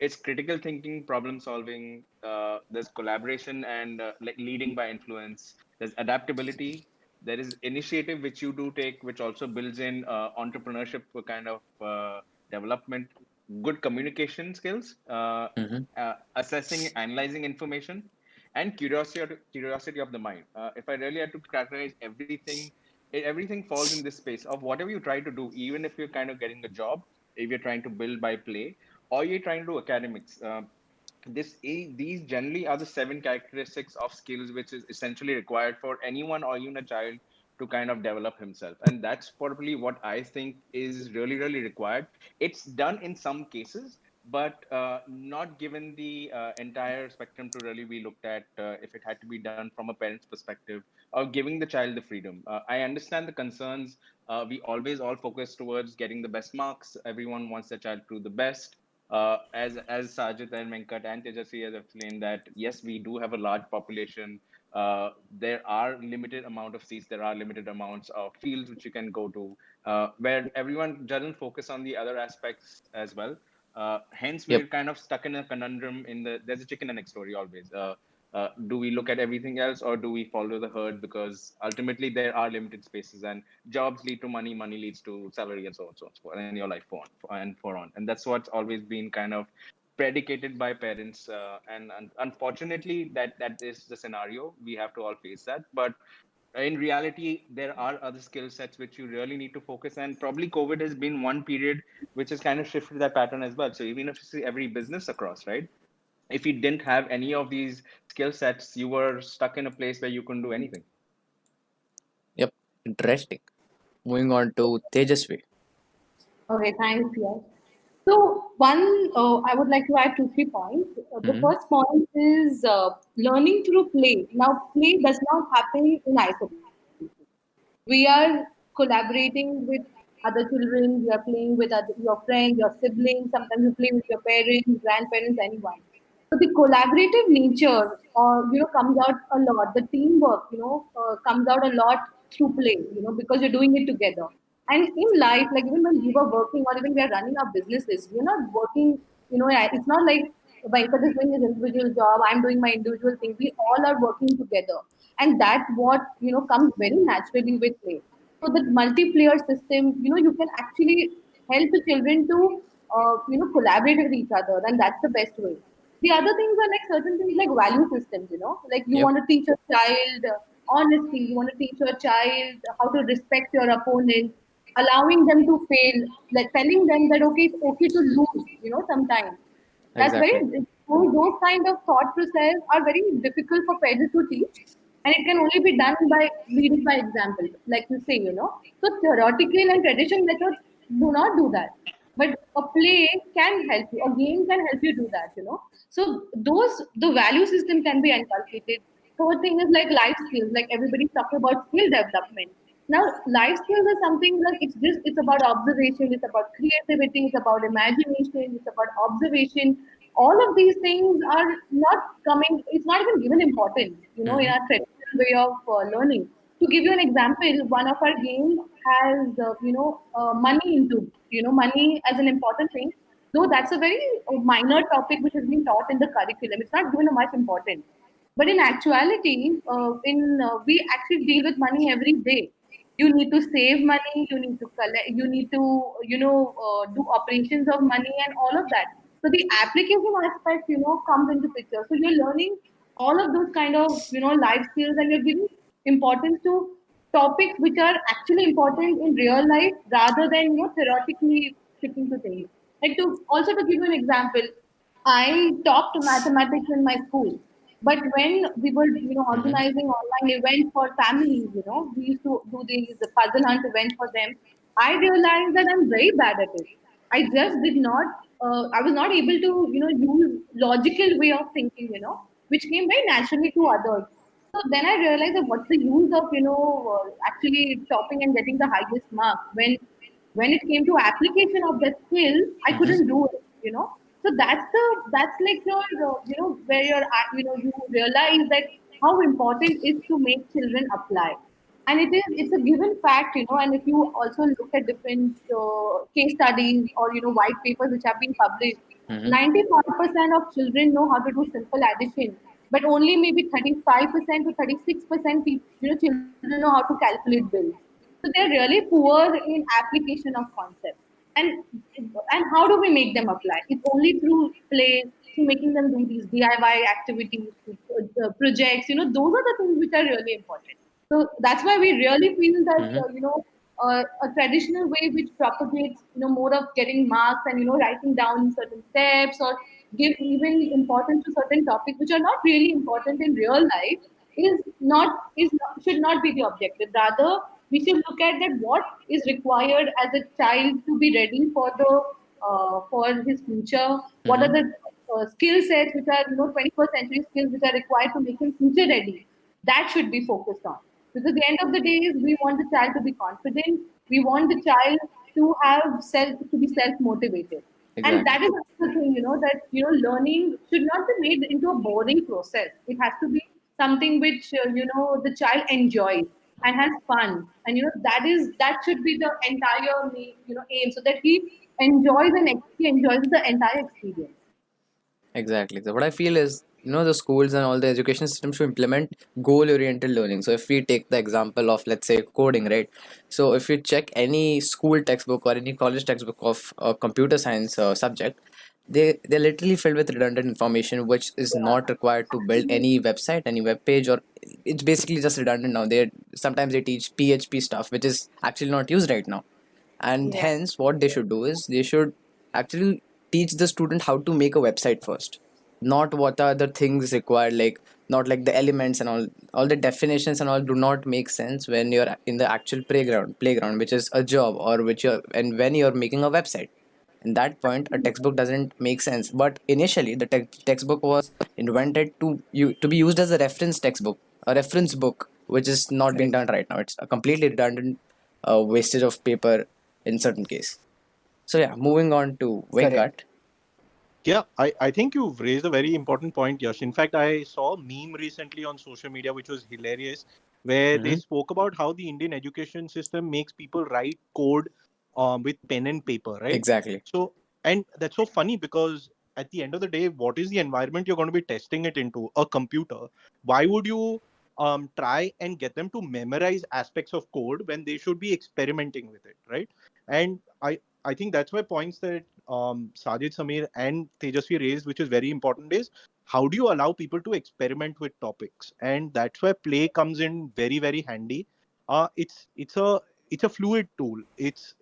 It's critical thinking, problem solving. There's collaboration and like leading by influence. There's adaptability. There is initiative which you do take, which also builds in entrepreneurship kind of development, good communication skills, Mm-hmm. assessing, analyzing information, and curiosity of the mind. If I really had to characterize everything, everything falls in this space of whatever you try to do, even if you're kind of getting a job, if you're trying to build by play, or you're trying to do academics. These generally are the seven characteristics of skills which is essentially required for anyone or even a child to kind of develop himself, and that's probably what I think is really required. It's done in some cases, but not given the entire spectrum to really be looked at, if it had to be done from a parent's perspective, or giving the child the freedom. I understand the concerns. We always all focus towards getting the best marks. Everyone wants their child to do the best. As Sajid and Venkat and Tejasvi has explained that yes, we do have a large population. There are limited amount of seats. There are limited amounts of fields which you can go to, where everyone doesn't focus on the other aspects as well. Hence, Yep. we're kind of stuck in a conundrum. There's a chicken and egg story always. Do we look at everything else, or do we follow the herd? Because ultimately there are limited spaces, and jobs lead to money, money leads to salary, and so on, so on, so on, and your life for on. And that's what's always been kind of predicated by parents. And unfortunately, that is the scenario. We have to all face that. But in reality, there are other skill sets which you really need to focus. And probably COVID has been one period which has kind of shifted that pattern as well. So even if you see every business across, right? If you didn't have any of these skill sets, you were stuck in a place where you couldn't do anything. Yep. Interesting. Moving on to Tejasvi. Okay, thanks, yes. So one, I would like to add two, 3 points. The Mm-hmm. first point is learning through play. Now, play does not happen in isolation. We are collaborating with other children. We are playing with your friends, your siblings. Sometimes you play with your parents, grandparents, anyone. So the collaborative nature, comes out a lot. The teamwork, comes out a lot through play. Because you're doing it together. And in life, like even when we were working or even we are running our businesses, we're not working. It's not like Venkat is doing his individual job. I'm doing my individual thing. We all are working together, and that's what comes very naturally with play. So the multiplayer system, you can actually help the children to collaborate with each other, and that's the best way. The other things are like certain things like value systems, like you Yep. want to teach a child honesty, you want to teach your child how to respect your opponent, allowing them to fail, like telling them that okay, it's okay to lose, sometimes. That's very Exactly. those kind of thought process are very difficult for parents to teach, and it can only be done by leading by example, like you say, So theoretical and traditional methods do not do that, but a play can help you, a game can help you do that. So the value system can be inculcated. Third thing is like life skills, like everybody's talking about skill development. Now, life skills is something like it's about observation, it's about creativity, it's about imagination, it's about observation. All of these things are not coming. It's not even given importance, in Mm-hmm. our traditional way of learning. To give you an example, one of our games has money into money as an important thing. Though that's a very minor topic which has been taught in the curriculum. It's not given a much importance. But in actuality, in we actually deal with money every day. You need to save money. You need to collect. You need to do operations of money and all of that. So the application aspect comes into picture. So you're learning all of those kind of life skills, and you're giving importance to topics which are actually important in real life rather than theoretically sticking to things. Like to also to give you an example, I taught mathematics in my school. But when we were, Mm-hmm. organizing online events for families, we used to do these puzzle hunt events for them. I realized that I'm very bad at it. I just did not. I was not able to, use logical way of thinking, which came very naturally to others. So then I realized that what's the use of, actually topping and getting the highest mark when it came to application of that skill, I Mm-hmm. couldn't do it. So that's like your where you're you realize that how important it is to make children apply, and it's a given fact, and if you also look at different case studies or white papers which have been published, Mm-hmm. 95% of children know how to do simple addition, but only maybe 35% to 36% children know how to calculate bills. So they're really poor in application of concepts. And and how do we make them apply? It's only through play, through making them do these DIY activities, projects. Those are the things which are really important. So that's why we really feel that Mm-hmm. a traditional way which propagates more of getting marks and writing down certain steps or give even importance to certain topics which are not really important in real life is not should not be the objective. Rather, we should look at that what is required as a child to be ready for his future. What are Mm-hmm. the skill sets which are 21st century skills which are required to make him future ready? That should be focused on. Because the end of the day is we want the child to be confident. We want the child to have self to be self motivated. And Exactly. that is another thing, that learning should not be made into a boring process. It has to be something which the child enjoys and has fun, and that should be the entire aim, so that he enjoys the entire experience. Exactly. So what I feel is, the schools and all the education systems should implement goal-oriented learning. So if we take the example of, let's say, coding, right? So if you check any school textbook or any college textbook of a computer science subject, they're literally filled with redundant information, which is not required to build any website, any web page, or it's basically just redundant now. They sometimes they teach PHP stuff, which is actually not used right now, and Yeah. hence what they should do is they should actually teach the student how to make a website first, not what are the things required, like not like the elements and all the definitions and all do not make sense when you're in the actual playground, which is a job, or which you're and when you're making a website. In that point a textbook doesn't make sense, but initially the textbook was invented to be used as a reference textbook, a reference book, which is not being Right. done right now. It's a completely redundant wastage of paper in certain case. So yeah, moving on to Correct. Venkat. Yeah, I think you've raised a very important point, Yash. In fact, I saw a meme recently on social media which was hilarious, where they Hmm. spoke about how the Indian education system makes people write code with pen and paper, right? Exactly. So, and that's so funny because at the end of the day, what is the environment you're going to be testing it into? A computer. Why would you try and get them to memorize aspects of code when they should be experimenting with it, right? And I think that's why points that Sajid, Samir, and Tejasvi raised, which is very important, is how do you allow people to experiment with topics, and that's where play comes in very very handy. It's a fluid tool. It's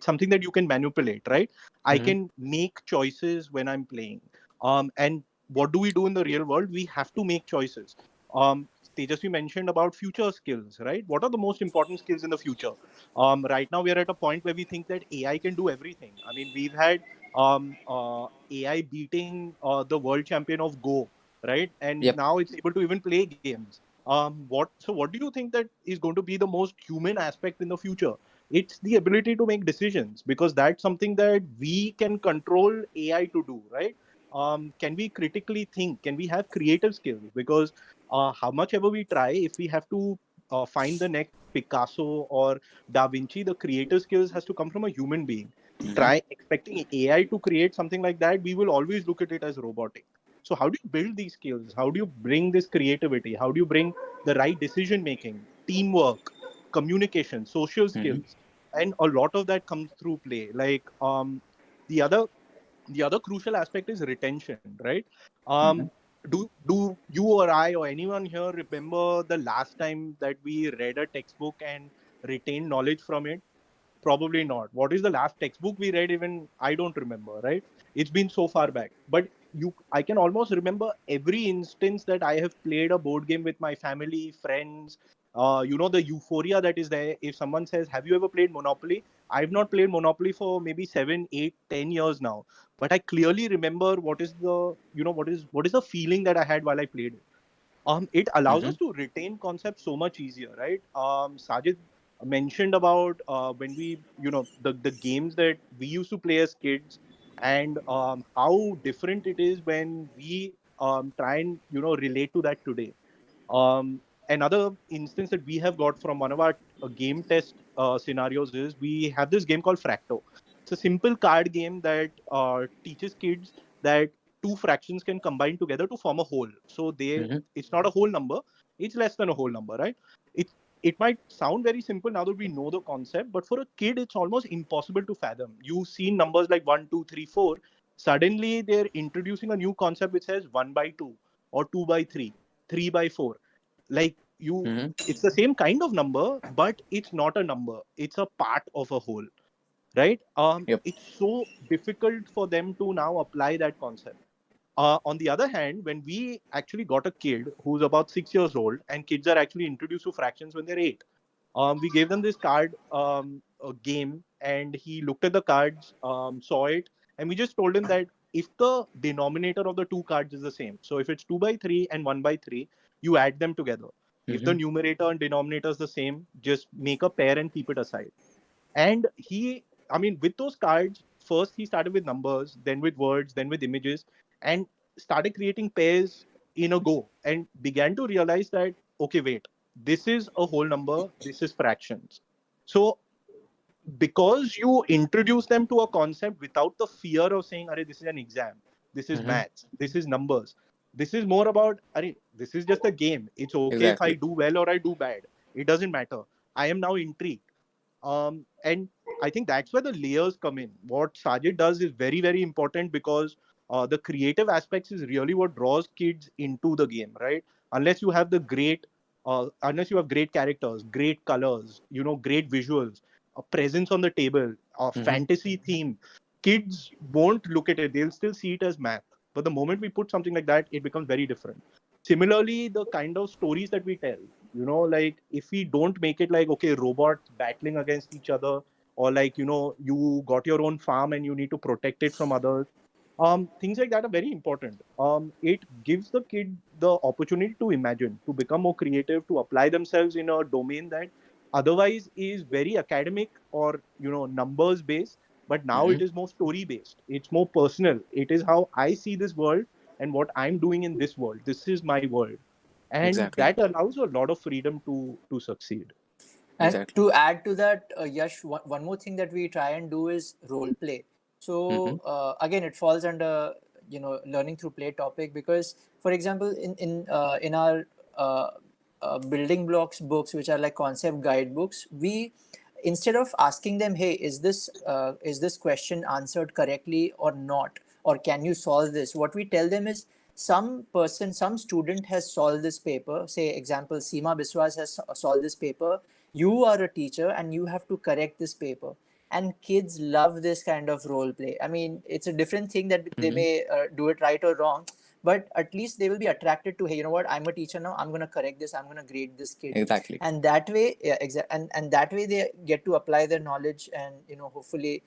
something that you can manipulate, right? I Hmm. can make choices when I'm playing. And what do we do in the real world? We have to make choices. Um, Tejasvi mentioned about future skills, right? What are the most important skills in the future? Right now, we are at a point where we think that AI can do everything. I mean, we've had AI beating the world champion of Go, right? And Yep. now it's able to even play games. What do you think that is going to be the most human aspect in the future? It's the ability to make decisions, because that's something that we can control AI to do, right? Can we critically think? Can we have creative skills? Because how much ever we try, if we have to find the next Picasso or Da Vinci, the creative skills has to come from a human being. Hmm. Try expecting AI to create something like that, we will always look at it as robotic. So how do you build these skills? How do you bring this creativity? How do you bring the right decision making, teamwork, communication, social Hmm. skills? And a lot of that comes through play. Like the other the other crucial aspect is retention, right? Hmm. Do you or I or anyone here remember the last time that we read a textbook and retained knowledge from it? Probably not. What is the last textbook we read? Even I don't remember, right? It's been so far back. But I can almost remember every instance that I have played a board game with my family, friends. The euphoria that is there. If someone says, "Have you ever played Monopoly?" I've not played Monopoly for maybe 7, 8, 10 years now. But I clearly remember what is the feeling that I had while I played it. It allows Hmm. us to retain concepts so much easier, right? Sajid mentioned about when we the games that we used to play as kids, and how different it is when we try and relate to that today. Another instance that we have got from one of our game test scenarios is we have this game called Fracto. It's a simple card game that teaches kids that two fractions can combine together to form a whole. So Hmm. it's not a whole number; it's less than a whole number, right? It it might sound very simple now that we know the concept, but for a kid, it's almost impossible to fathom. You see numbers like 1, 2, 3, 4. Suddenly, they're introducing a new concept which says 1/2 or 2/3, 3/4. Like you, Hmm. it's the same kind of number, but it's not a number. It's a part of a whole, right? Yep. It's so difficult for them to now apply that concept. On the other hand, when we actually got a kid who's about 6 years old, and kids are actually introduced to fractions when they're 8, we gave them this card a game, and he looked at the cards, saw it, and we just told him that if the denominator of the two cards is the same, so if it's 2/3 and 1/3, you add them together. If the Hmm. numerator and denominator is the same, just make a pair and keep it aside. And I mean, with those cards, first he started with numbers, then with words, then with images, and started creating pairs in a go, and began to realize that, okay, wait, this is a whole number, this is fractions. So because you introduce them to a concept without the fear of saying, "Arey, this is an exam, this is Mm-hmm. maths, this is numbers." This is more about, "Arey, this is just a game. It's okay if I Exactly. do well or I do bad. It doesn't matter. I am now intrigued." And I think that's where the layers come in. What Sajid does is very, very important, because the creative aspects is really what draws kids into the game, right? Unless you have unless you have great characters, great colors, great visuals, a presence on the table, a Mm-hmm. fantasy theme, kids won't look at it. They'll still see it as math. But the moment we put something like that, it becomes very different. Similarly, the kind of stories that we tell, like if we don't make it like, okay, robots battling against each other, or like, you got your own farm and you need to protect it from others. Things like that are very important. It gives the kid the opportunity to imagine, to become more creative, to apply themselves in a domain that otherwise is very academic or numbers based. But now Mm-hmm. it is more story based, it's more personal. It is how I see this world and what I'm doing in this world. This is my world, and Exactly. that allows a lot of freedom to succeed. And Exactly. to add to that, Yash, one more thing that we try and do is role play. Mm-hmm. So again, it falls under learning through play topic, because, for example, in our building blocks books, which are like concept guidebooks, we, instead of asking them, hey, is this question answered correctly or not, or can you solve this, what we tell them is, some student has solved this paper. Say example, Seema Biswas has solved this paper. You are a teacher and you have to correct this paper. And kids love this kind of role play. I mean, it's a different thing that they Mm-hmm. may do it right or wrong, but at least they will be attracted to, hey, you know what, I'm a teacher now, I'm going to correct this, I'm going to grade this kid. Exactly. And that way, yeah, and that way they get to apply their knowledge and hopefully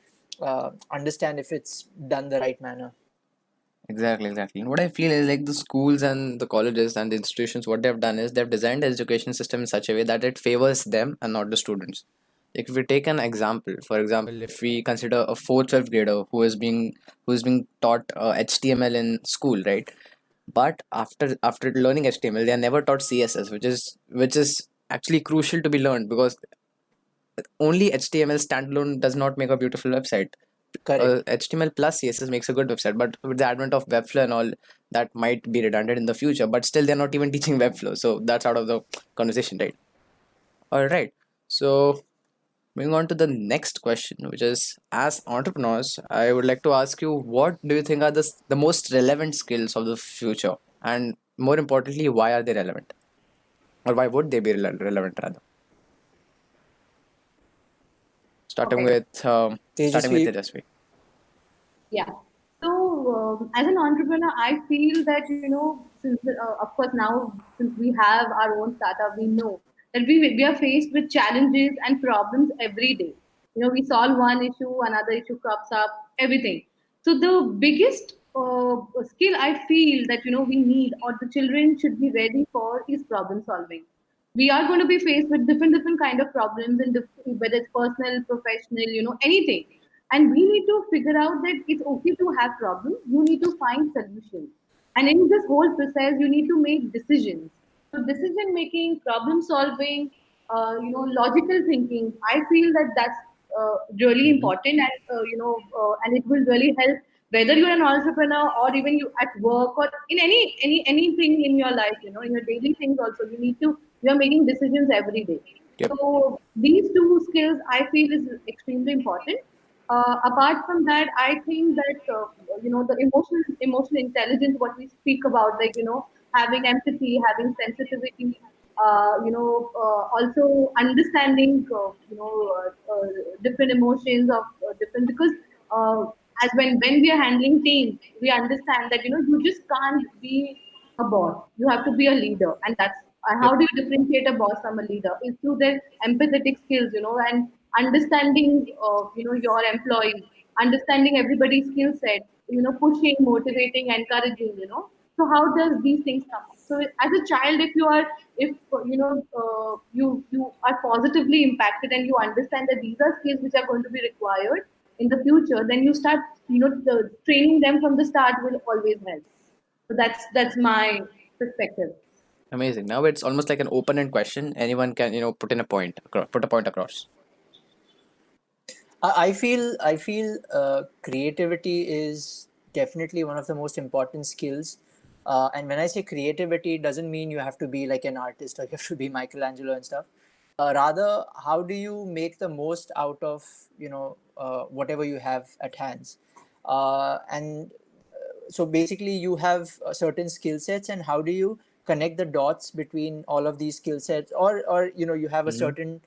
understand if it's done the right manner. Exactly, exactly. And what I feel is like the schools and the colleges and the institutions, what they've done is they've designed the education system in such a way that it favors them and not the students. Like if we take an example, for example, if we consider a 4th, 12th grader who is being taught HTML in school, right? But after learning HTML, they are never taught CSS, which is actually crucial to be learned, because only HTML standalone does not make a beautiful website. Correct. HTML plus CSS makes a good website, but with the advent of Webflow and all, that might be redundant in the future. But still, they're not even teaching Webflow, so that's out of the conversation, right? All right. So moving on to the next question, which is, as entrepreneurs, I would like to ask you, what do you think are the most relevant skills of the future, and more importantly, why are they relevant, or why would they be relevant rather? Starting Okay. with Tejasvi. Tejasvi. Yeah. So, as an entrepreneur, I feel that, since, of course, now since we have our own startup, we know that we are faced with challenges and problems every day. We solve one issue, another issue crops up, everything. So, the biggest skill I feel that, we need, or the children should be ready for, is problem solving. We are going to be faced with different kind of problems, and whether it's personal, professional, anything. And we need to figure out that it's okay to have problems. You need to find solutions. And in this whole process, you need to make decisions. So decision making, problem solving, logical thinking, I feel that that's really Mm-hmm. important. And and it will really help, whether you're an entrepreneur or even you at work, or in anything in your life, in your daily things also, you're making decisions every day. Yep. So these two skills I feel is extremely important. Apart from that, I think that the emotional intelligence, what we speak about, like having empathy, having sensitivity, also understanding different emotions of different, because uh, as when we are handling teams, we understand that you just can't be a boss. You have to be a leader, and that's Yep. how do you differentiate a boss from a leader? Is through their empathetic skills, and understanding, your employees, understanding everybody's skill set, pushing, motivating, encouraging, So how does these things come up? So as a child, if you are positively impacted and you understand that these are skills which are going to be required, in the future, then you start, training them from the start will always help. So that's my perspective. Amazing. Now it's almost like an open-end question. Anyone can, put in a point, put a point across. I feel creativity is definitely one of the most important skills. And when I say creativity, it doesn't mean you have to be like an artist or you have to be Michelangelo and stuff. Rather, how do you make the most out of whatever you have at hands? And so basically you have certain skill sets, and how do you connect the dots between all of these skill sets, or you have a Mm-hmm. certain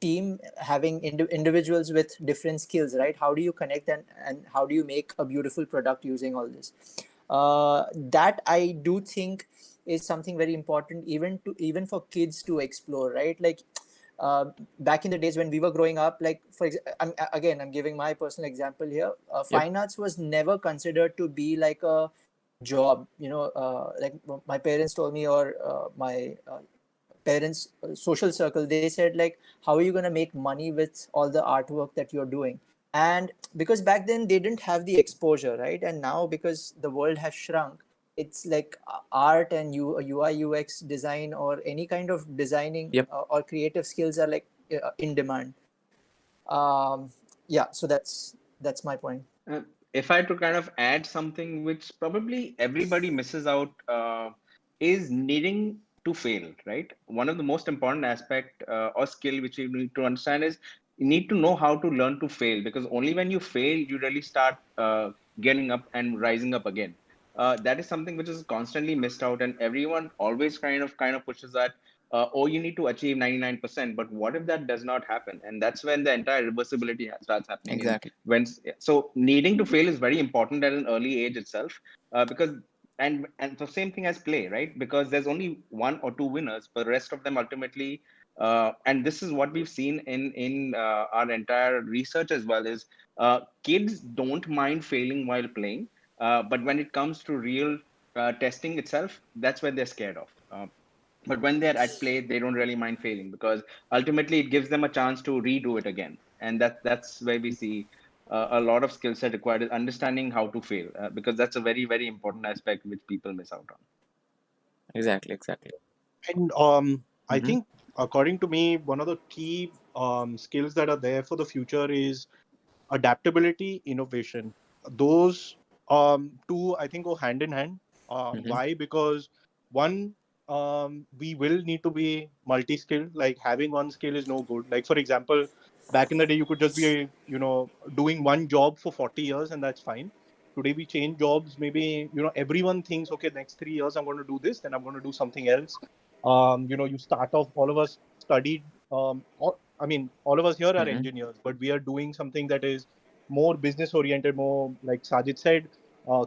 team having individuals with different skills, right? How do you connect, and how do you make a beautiful product using all this? That I do think is something very important, even for kids to explore, right? Like uh, back in the days when we were growing up, like I'm giving my personal example here. Yep. Fine arts was never considered to be like a job, like my parents told me, or my parents social circle, they said like, how are you going to make money with all the artwork that you're doing? And because back then they didn't have the exposure, right? And now, because the world has shrunk, it's like art and UI UX design, or any kind of designing Yep. or creative skills are like in demand. um, yeah, so that's my point. Uh, if I had to kind of add something which probably everybody misses out, is needing to fail, right? One of the most important aspect or skill which you need to understand is you need to know how to learn to fail, because only when you fail you really start getting up and rising up again. That is something which is constantly missed out, and everyone always kind of pushes that. Oh, you need to achieve 99%, but what if that does not happen? And that's when the entire reversibility starts happening. And Exactly. when so needing to fail is very important at an early age itself, because and the same thing as play, right? Because there's only one or two winners, but the rest of them ultimately, and this is what we've seen in our entire research as well, is kids don't mind failing while playing, but when it comes to real testing itself, that's where they're scared of. But when they're at play, they don't really mind failing, because ultimately it gives them a chance to redo it again. And that's where we see a lot of skill set required, is understanding how to fail, because that's a very, very important aspect which people miss out on. Exactly. Exactly. And I Mm-hmm. think, according to me, one of the key skills that are there for the future is adaptability, innovation. Those two, I think, go hand in hand. Mm-hmm. Why? Because one, we will need to be multi-skilled. Like, having one skill is no good. Like, for example, back in the day, you could just be, doing one job for 40 years, and that's fine. Today we change jobs. Maybe, everyone thinks, okay, next 3 years I'm going to do this, then I'm going to do something else. You start off, all of us studied. I mean, all of us here are Mm-hmm. engineers, but we are doing something that is more business oriented, more like Sajid said.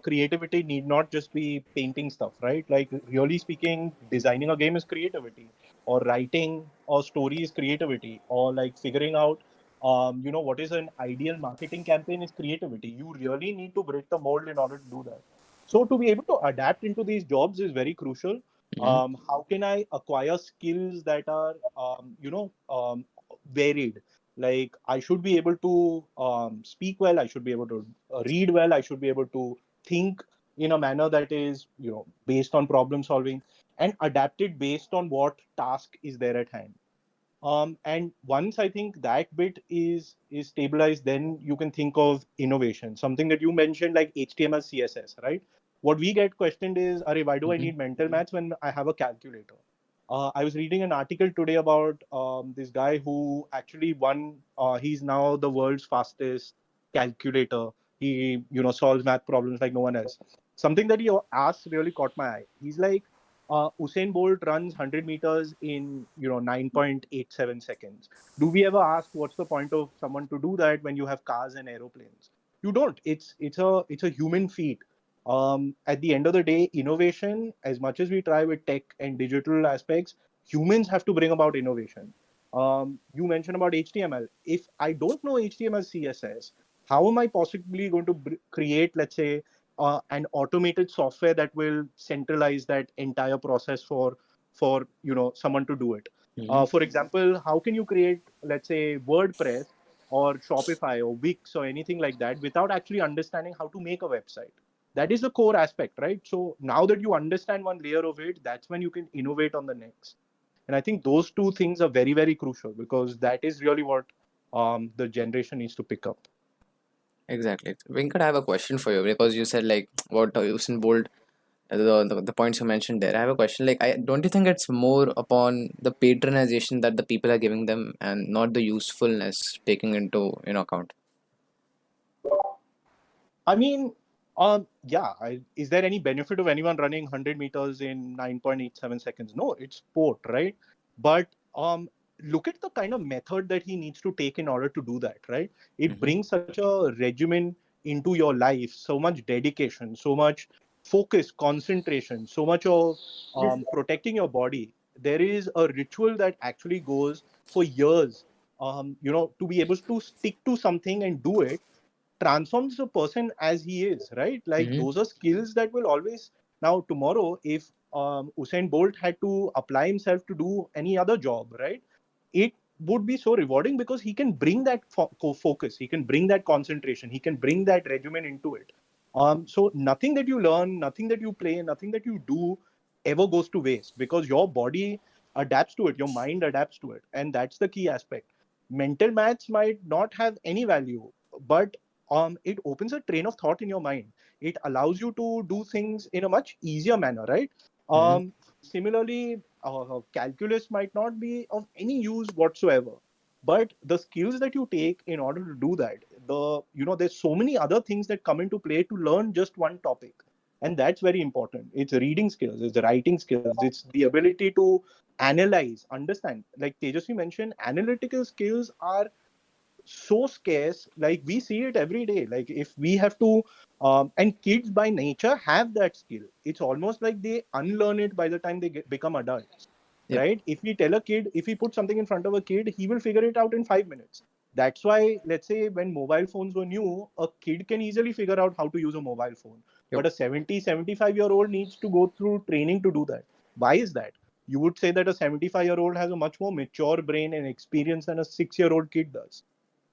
Creativity need not just be painting stuff, right? Like, really speaking, designing a game is creativity, or writing a story is creativity, or like figuring out, what is an ideal marketing campaign is creativity. You really need to break the mold in order to do that. So to be able to adapt into these jobs is very crucial. Mm-hmm. How can I acquire skills that are, varied? Like, I should be able to speak well, I should be able to read well, I should be able to think in a manner that is, based on problem solving, and adapted based on what task is there at hand. And once I think that bit is stabilized, then you can think of innovation. Something that you mentioned, like HTML, CSS, right? What we get questioned is, Are, why do I Mm-hmm. need mental maths when I have a calculator? I was reading an article today about this guy who actually won. He's now the world's fastest calculator. He, solves math problems like no one else. Something that he asked really caught my eye. He's like, Usain Bolt runs 100 meters in 9.87 seconds. Do we ever ask what's the point of someone to do that when you have cars and aeroplanes? You don't. It's a human feat. At the end of the day, innovation, as much as we try with tech and digital aspects, humans have to bring about innovation. You mentioned about HTML. If I don't know HTML, CSS, how am I possibly going to create, let's say, an automated software that will centralize that entire process for someone to do it? Mm-hmm. For example, how can you create, let's say, WordPress, or Shopify or Wix or anything like that without actually understanding how to make a website. That is the core aspect, right? So now that you understand one layer of it, that's when you can innovate on the next. And I think those two things are very, very crucial, because that is really what the generation needs to pick up. Exactly. Venkat, I have a question for you because you said like what Usain Bolt, the points you mentioned there. I have a question. Like, I don't you think it's more upon the patronization that the people are giving them and not the usefulness taking into account? I mean, yeah. Is there any benefit of anyone running 100 meters in 9.87 seconds? No, it's sport, right? But look at the kind of method that he needs to take in order to do that, right? It Mm-hmm. brings such a regimen into your life, so much dedication, so much focus, concentration, so much of protecting your body. There is a ritual that actually goes for years, to be able to stick to something and do it transforms the person as he is, right? Like Mm-hmm. those are skills that will always. Now, tomorrow, if Usain Bolt had to apply himself to do any other job, right? It would be so rewarding because he can bring that focus, he can bring that concentration, he can bring that regimen into it. So nothing that you learn, nothing that you play, nothing that you do ever goes to waste, because your body adapts to it, your mind adapts to it, and that's the key aspect. Mental maths might not have any value, but it opens a train of thought in your mind. It allows you to do things in a much easier manner, right? Mm-hmm. Similarly, calculus might not be of any use whatsoever, but the skills that you take in order to do that, there's so many other things that come into play to learn just one topic, and that's very important. It's reading skills, it's writing skills, it's the ability to analyze, understand. Like Tejasvi mentioned, analytical skills are so scarce. Like we see it every day. Like if we have to and kids by nature have that skill. It's almost like they unlearn it by the time they become adults, Yep. right? If we tell a kid, if we put something in front of a kid, he will figure it out in 5 minutes. That's why, let's say, when mobile phones were new, a kid can easily figure out how to use a mobile phone, Yep. but a 70-75-year-old needs to go through training to do that. Why is that? You would say that a 75-year-old has a much more mature brain and experience than a 6-year-old kid does,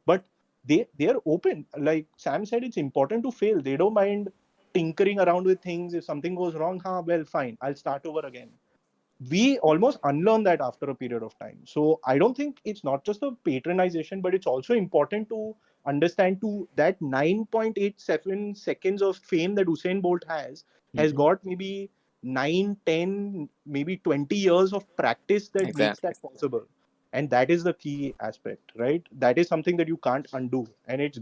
but they are open. Like Sam said, it's important to fail. They don't mind tinkering around with things. If something goes wrong, well, fine, I'll start over again. We almost unlearn that after a period of time. So I don't think it's not just a patronization, but it's also important to understand to that 9.87 seconds of fame that Usain Bolt has Mm-hmm. got maybe 9, 10, maybe 20 years of practice that makes Exactly. that possible. And that is the key aspect, right? That is something that you can't undo, and it's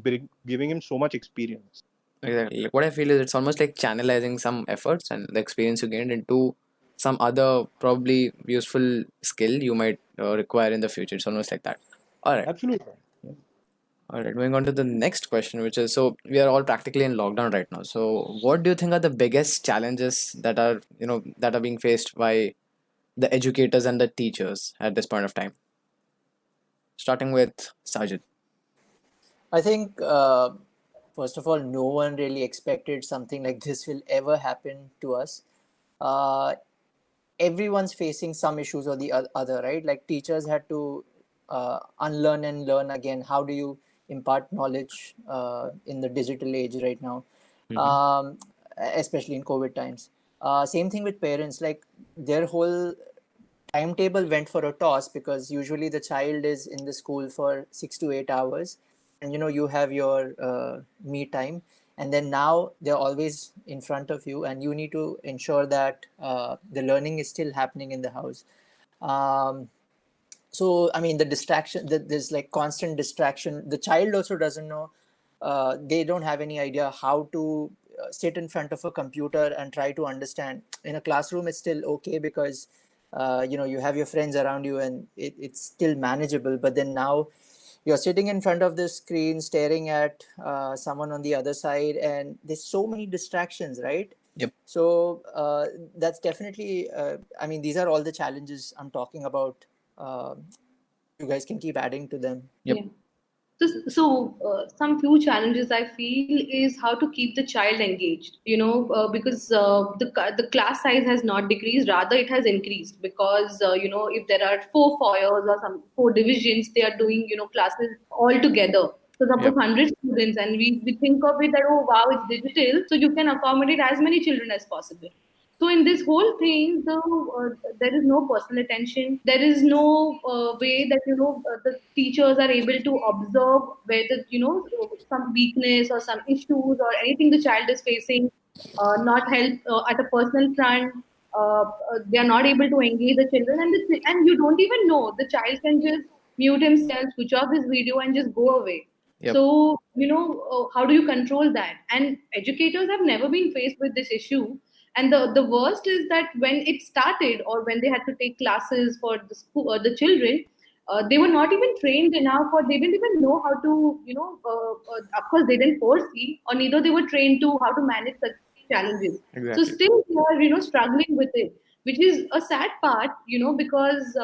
giving him so much experience. Exactly. Like what I feel is it's almost like channelizing some efforts and the experience you gained into some other probably useful skill you might require in the future. It's almost like that. All right. Absolutely. All right. Moving on to the next question, which is so we are all practically in lockdown right now. So what do you think are the biggest challenges that are that are being faced by the educators and the teachers at this point of time? Starting with Sajid. I think, first of all, no one really expected something like this will ever happen to us. Uh, Everyone's facing some issues or the other, right? Like teachers had to unlearn and learn again. How do you impart knowledge in the digital age right now, Mm-hmm. um, especially in COVID times? Same thing with parents. Like their whole timetable went for a toss because usually the child is in the school for 6 to 8 hours, and you have your me time, and then now they're always in front of you, and you need to ensure that the learning is still happening in the house. um, so I mean the distraction, there's like constant distraction. The child also doesn't know, they don't have any idea how to sit in front of a computer and try to understand. In a classroom it's still okay because you have your friends around you and it's still manageable, but then now you're sitting in front of the screen staring at someone on the other side, and there's so many distractions, right? Yep. So that's definitely I mean these are all the challenges I'm talking about. uh, you guys can keep adding to them. Yep. Yeah. Some few challenges I feel is how to keep the child engaged. Because the class size has not decreased, rather it has increased. Because if there are four foyers or some four divisions, they are doing classes all together. So suppose Yep. 100 students, and we think of it that, oh wow, it's digital, so you can accommodate as many children as possible. So in this whole thing, there is no personal attention. There is no way that the teachers are able to observe whether some weakness or some issues or anything the child is facing. Not help at a personal front. They are not able to engage the children, and you don't even know the child can just mute himself, switch off his video, and just go away. Yep. So, how do you control that? And educators have never been faced with this issue. And the worst is that when it started, or when they had to take classes for the school or the children, they were not even trained enough, or they didn't even know how to, of course, they didn't foresee, or neither they were trained to how to manage such challenges. So Exactly. still we are, struggling with it, which is a sad part, because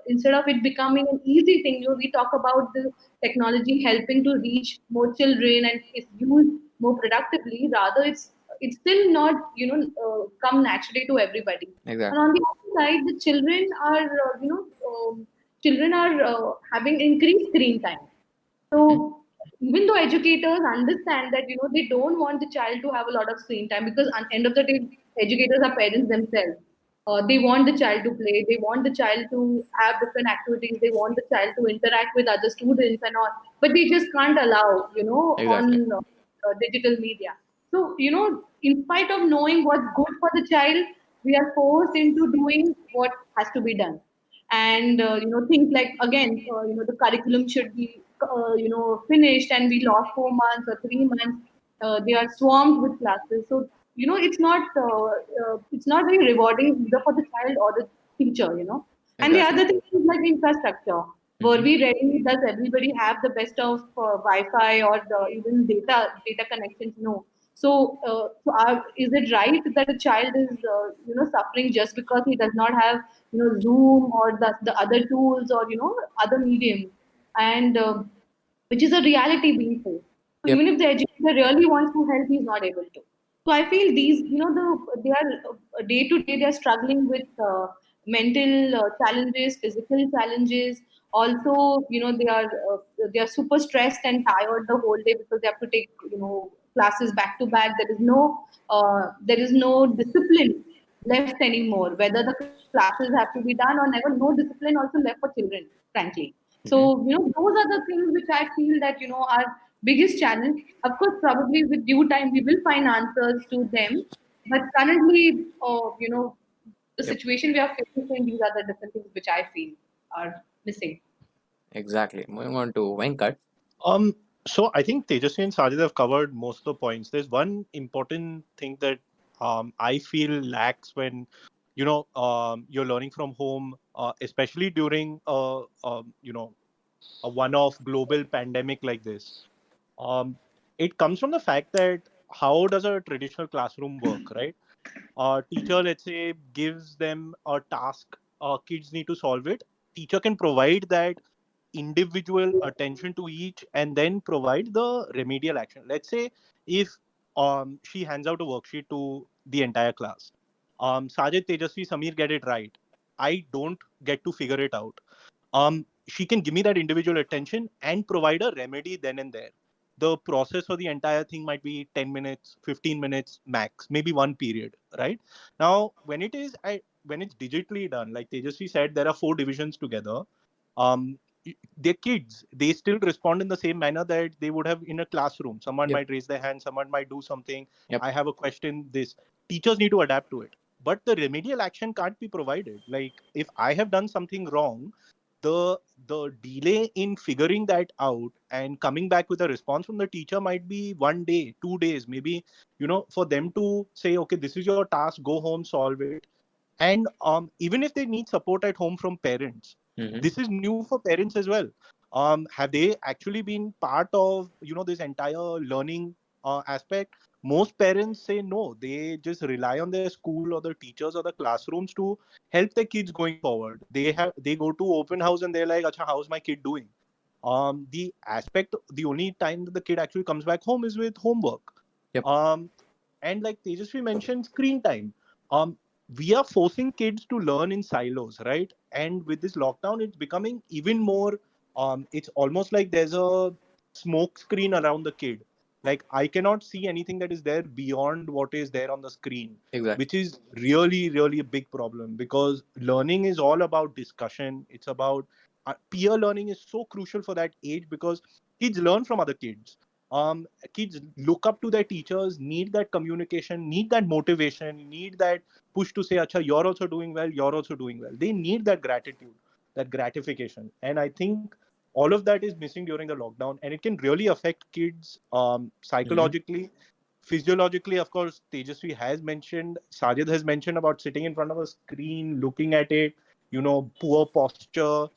instead of it becoming an easy thing, we talk about the technology helping to reach more children and it's used more productively. Rather, it's still not, come naturally to everybody. And Exactly. on the other side, the children are, children are having increased screen time. Hmm. So even though educators understand that they don't want the child to have a lot of screen time, because at the end of the day, educators are parents themselves. They want the child to play. They want the child to have different activities. They want the child to interact with other students and all. But they just can't allow, Exactly. on digital media. So in spite of knowing what's good for the child, we are forced into doing what has to be done. And things like, again, the curriculum should be finished, and we lost 4 months or 3 months. They are swamped with classes, so it's not very rewarding either for the child or the teacher. And the Exactly. other thing is like infrastructure. Were Hmm. we ready? Does everybody have the best of Wi-Fi or even data connections? No. Is it right that a child is suffering just because he does not have Zoom or the other tools, or other mediums, and which is a reality being faced. So Yep. even if the educator really wants to help, he's not able to. So I feel these, they are day to day, they are struggling with mental challenges, physical challenges. Also, they are super stressed and tired the whole day because they have to take classes back to back. There is no discipline left anymore. Whether the classes have to be done or never, no discipline also left for children, frankly. Hmm. So, those are the things which I feel that, are biggest challenge. Of course, probably with due time, we will find answers to them. But currently, the Yep. situation we are facing, these are the different things which I feel are missing. Exactly. Moving on to Venkat. Um, so I think Tejasvi and Sajid have covered most of the points. There's one important thing that I feel lacks when you're learning from home, especially during a one-off global pandemic like this. Um, it comes from the fact that how does a traditional classroom work, right? Teacher, let's say, gives them a task. Kids need to solve it. Teacher can provide that individual attention to each and then provide the remedial action. Let's say if she hands out a worksheet to the entire class, Sajid, Tejasvi, Samir get it right, I don't get to figure it out. She can give me that individual attention and provide a remedy then and there. The process for the entire thing might be 10 minutes, 15 minutes max, maybe one period, right? Now when it's digitally done, like Tejasvi said, there are four divisions together. um they're kids, they still respond in the same manner that they would have in a classroom. Someone Yep. might raise their hand, someone might do something. Yep. I have a question, this. Teachers need to adapt to it, but the remedial action can't be provided. Like if I have done something wrong, the delay in figuring that out and coming back with a response from the teacher might be 1 day, 2 days, maybe, for them to say, okay, this is your task, go home, solve it. And even if they need support at home from parents, Hmm. this is new for parents as well. Have they actually been part of this entire learning aspect? Most parents say no, they just rely on their school or the teachers or the classrooms to help their kids going forward. They go to open house and they're like, acha, how's my kid doing? The only time that the kid actually comes back home is with homework. Yep. And like Tejasvi mentioned, screen time. Um, we are forcing kids to learn in silos, right? And with this lockdown, it's becoming even more. It's almost like there's a smoke screen around the kid. Like I cannot see anything that is there beyond what is there on the screen, Exactly. which is really, really a big problem, because learning is all about discussion. It's about peer learning is so crucial for that age, because kids learn from other kids. Kids look up to their teachers, need that communication, need that motivation, need that push to say, acha, you're also doing well, you're also doing well. They need that gratitude, that gratification. And I think all of that is missing during the lockdown, and it can really affect kids Mm-hmm. psychologically, physiologically. Of course, Tejasvi has mentioned, Sajid has mentioned about sitting in front of a screen, looking at it, poor posture,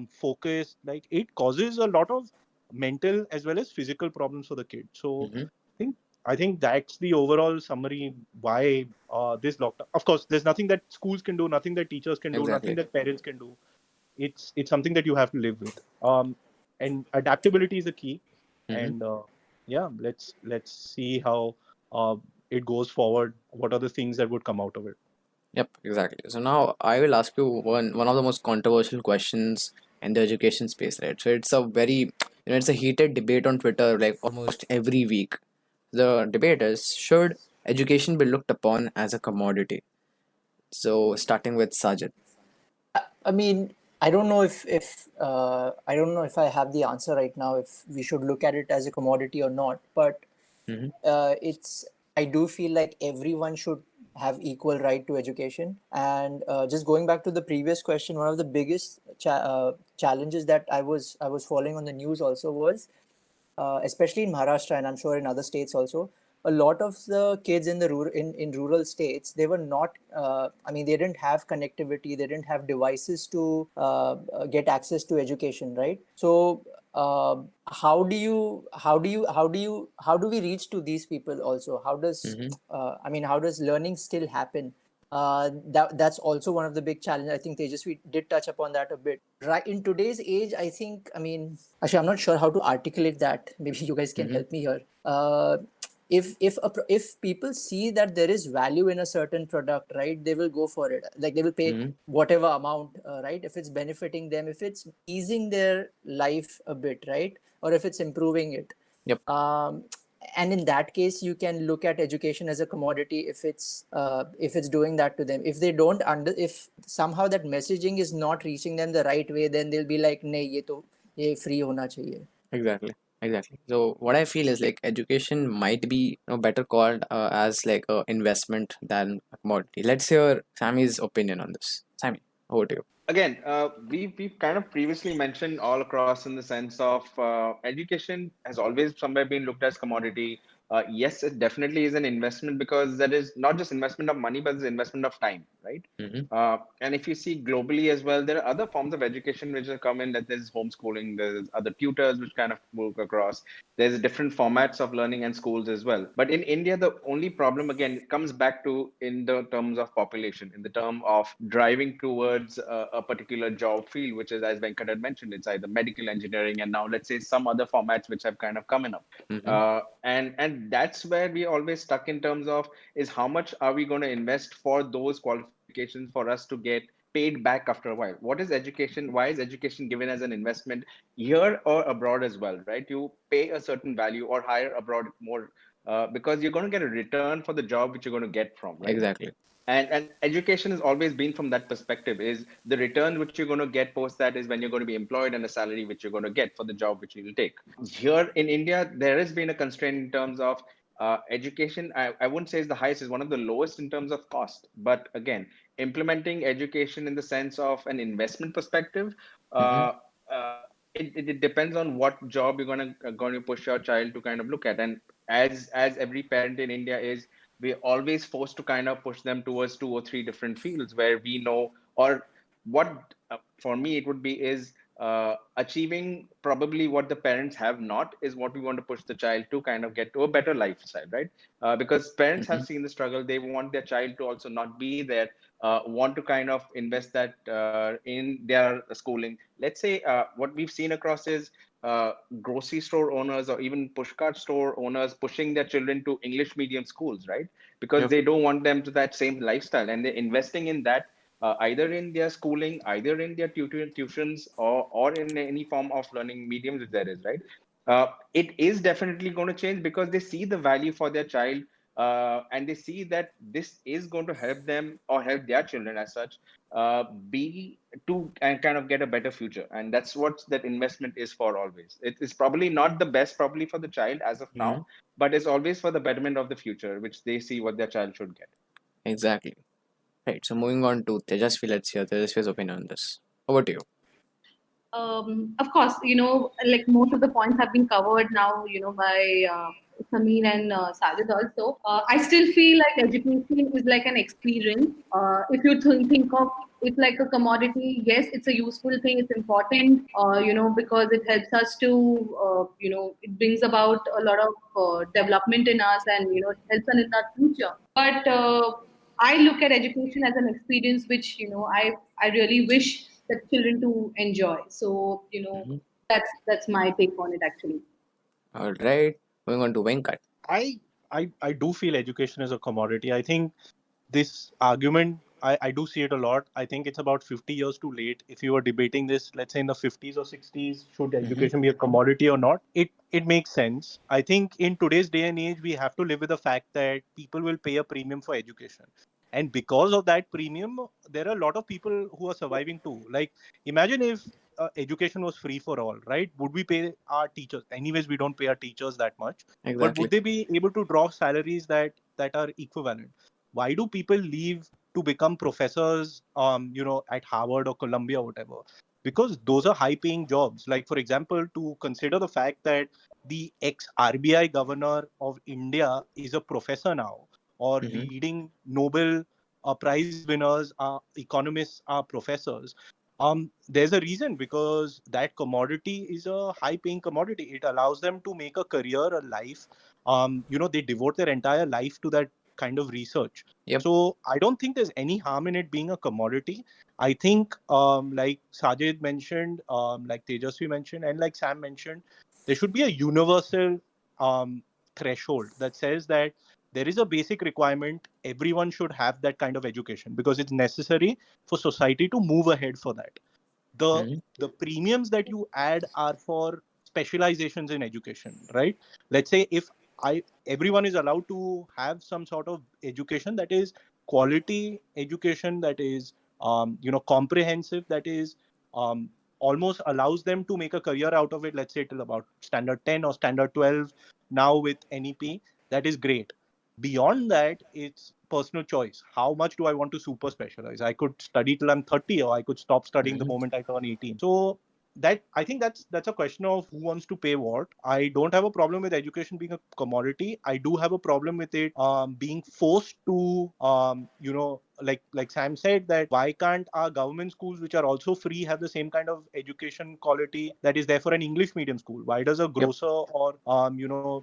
focus. Like it causes a lot of mental as well as physical problems for the kid. So Mm-hmm. I think I think that's the overall summary why this lockdown. Of course, there's nothing that schools can do, nothing that teachers can do, nothing Exactly. that parents can do. It's something that you have to live with. And adaptability is the key. Mm-hmm. And yeah, let's see how uh, it goes forward. What are the things that would come out of it? Yep, exactly. So now I will ask you one of the most controversial questions in the education space, right? So it's a very, it's a heated debate on Twitter like almost every week. The debate is, should education be looked upon as a commodity? So starting with Sajid. I mean, I don't know if I have the answer right now if we should look at it as a commodity or not. But Mm-hmm. it's I do feel like everyone should have equal right to education. And just going back to the previous question, one of the biggest challenges that I was following on the news also was, especially in Maharashtra and I'm sure in other states also, a lot of the kids in the in rural states, they were not. I mean, they didn't have connectivity, they didn't have devices to get access to education, right? So, how do we reach to these people also? How does Mm-hmm. I mean, how does learning still happen? That's also one of the big challenges. I think Tejasvi did touch upon that a bit. Right in today's age, I think. I mean, actually, I'm not sure how to articulate that. Maybe you guys can Mm-hmm. help me here. If people see that there is value in a certain product, right, they will go for it. Like they will pay Mm-hmm. whatever amount, right, if it's benefiting them, if it's easing their life a bit, right, or if it's improving it. Yep. um, and in that case you can look at education as a commodity if it's doing that to them. If they don't if somehow that messaging is not reaching them the right way, then they'll be like, nahi, ye free hona chahiye. Exactly. Exactly. So what I feel is like education might be better called as like a investment than a commodity. Let's hear Sammy's opinion on this. Sammy, over to you. Again, we've kind of previously mentioned all across in the sense of education has always somewhere been looked as commodity. Yes, it definitely is an investment, because that is not just investment of money, but it's investment of time, right? Mm-hmm. And if you see globally as well, there are other forms of education which have come in. That there's homeschooling, there's other tutors which kind of move across. There's different formats of learning and schools as well. But in India, the only problem again comes back to in the terms of population, in the term of driving towards a particular job field, which is, as Venkat had mentioned, it's either medical engineering and now let's say some other formats which have kind of come in up. Mm-hmm. And that's where we always stuck in terms of is how much are we going to invest for those qualifications for us to get paid back after a while. What is education? Why is education given as an investment here or abroad as well, right? You pay a certain value or hire abroad more because you're going to get a return for the job which you're going to get from, right? Exactly. And education has always been from that perspective, is the return which you're going to get post that is when you're going to be employed, and the salary which you're going to get for the job which you'll take. Here in India, there has been a constraint in terms of education. I wouldn't say is the highest, is one of the lowest in terms of cost, but again, implementing education in the sense of an investment perspective, Mm-hmm. uh, uh, it depends on what job you're going to push your child to kind of look at. And as every parent in India is, we're always forced to kind of push them towards two or three different fields where we know, or what for me it would be is achieving probably what the parents have not is what we want to push the child to kind of get to a better lifestyle, right? Because parents have Mm-hmm. seen the struggle, they want their child to also not be there, want to kind of invest that in their schooling. Let's say what we've seen across is grocery store owners or even pushcart store owners pushing their children to English medium schools, right? Because Yep. they don't want them to that same lifestyle, and they're investing in that, either in their schooling, either in their tuitions, or in any form of learning mediums if there is, right? It is definitely going to change because they see the value for their child, and they see that this is going to help them or help their children as such, be to and kind of get a better future. And that's what that investment is for always. It is probably not the best probably for the child as of Mm-hmm. now, but it's always for the betterment of the future, which they see what their child should get. Exactly. Right. So moving on to Tejasvi, let's hear Tejasvi's opinion on this. Over to you. Of course, like most of the points have been covered now, by Sameer and Sajid also. I still feel like education is like an experience. If you think of it like a commodity, yes, it's a useful thing. It's important, because it helps us to, it brings about a lot of development in us, and it helps us in our future. But I look at education as an experience which I really wish that children to enjoy. So Mm-hmm. that's my take on it actually. All right. Moving on to Venkat. I do feel education is a commodity. I think this argument, I do see it a lot. I think it's about 50 years too late. If you were debating this, let's say in the 50s or 60s, should Mm-hmm. education be a commodity or not? It makes sense. I think in today's day and age, we have to live with the fact that people will pay a premium for education. And because of that premium, there are a lot of people who are surviving too. Like, imagine if education was free for all, right? Would we pay our teachers? Anyways, we don't pay our teachers that much. But would Exactly. they be able to draw salaries that are equivalent? Why do people leave to become professors, at Harvard or Columbia or whatever? Because those are high paying jobs. Like, for example, to consider the fact that the ex RBI governor of India is a professor now, or Mm-hmm. leading Nobel Prize winners, economists are professors. There's a reason, because that commodity is a high paying commodity. It allows them to make a career, a life. They devote their entire life to that kind of research. Yep. So I don't think there's any harm in it being a commodity. I think, like Sajid mentioned, like Tejasvi mentioned, and like Sam mentioned, there should be a universal um, threshold that says that there is a basic requirement. Everyone should have that kind of education because it's necessary for society to move ahead for that. the Mm-hmm. the premiums that you add are for specializations in education, right? Let's say if I everyone is allowed to have some sort of education that is quality education, that is comprehensive, that is um, almost allows them to make a career out of it, let's say till about standard 10 or standard 12 now with NEP. That is great. Beyond that, it's personal choice. How much do I want to super specialize? I could study till I'm 30, or I could stop studying the Mm-hmm. moment I turn 18. So that, I think that's a question of who wants to pay what. I don't have a problem with education being a commodity. I do have a problem with it being forced to like Sam said, that why can't our government schools, which are also free, have the same kind of education quality that is there for an English medium school? Why does a Yep. grocer or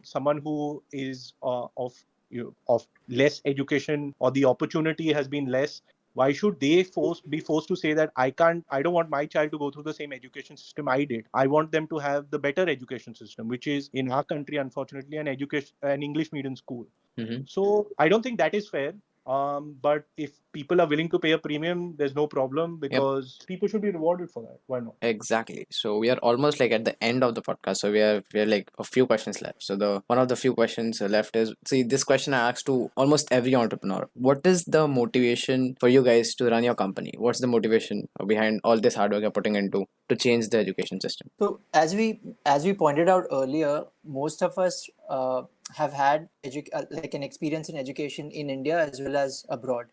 someone who is of less education, or the opportunity has been less, why should they be forced to say that I don't want my child to go through the same education system I did? I want them to have the better education system, which is in our country, unfortunately, an English medium school. Mm-hmm. So I don't think that is fair. But if people are willing to pay a premium, there's no problem, Yep. because people should be rewarded for that. Why not? Exactly. So we are almost like at the end of the podcast. So we are like a few questions left. So the one of the few questions left is, see, this question I asked to almost every entrepreneur. What is the motivation for you guys to run your company? What's the motivation behind all this hard work you're putting into to change the education system? So as we pointed out earlier, most of us have had like an experience in education in India as well as abroad,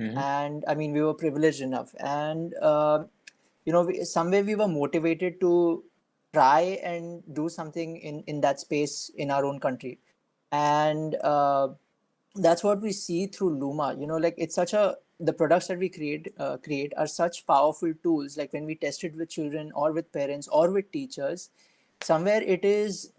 Mm-hmm. and I mean we were privileged enough, and somewhere we were motivated to try and do something in that space in our own country, and that's what we see through Luma. Like it's such a the products that we create are such powerful tools. Like when we test it with children or with parents or with teachers, somewhere it is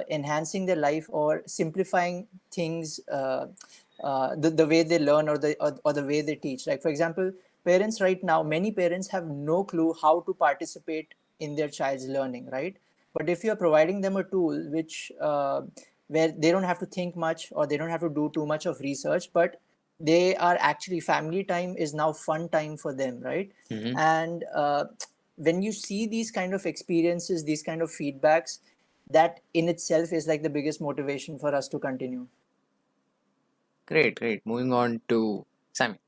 enhancing their life or simplifying things, the way they learn, or the way they teach. Like for example, parents right now, many parents have no clue how to participate in their child's learning, right? But if you're providing them a tool which where they don't have to think much, or they don't have to do too much of research, but they are actually, family time is now fun time for them, right? Mm-hmm. And when you see these kind of experiences, these kind of feedbacks, that in itself is like the biggest motivation for us to continue. Great, great. Moving on to Sammy.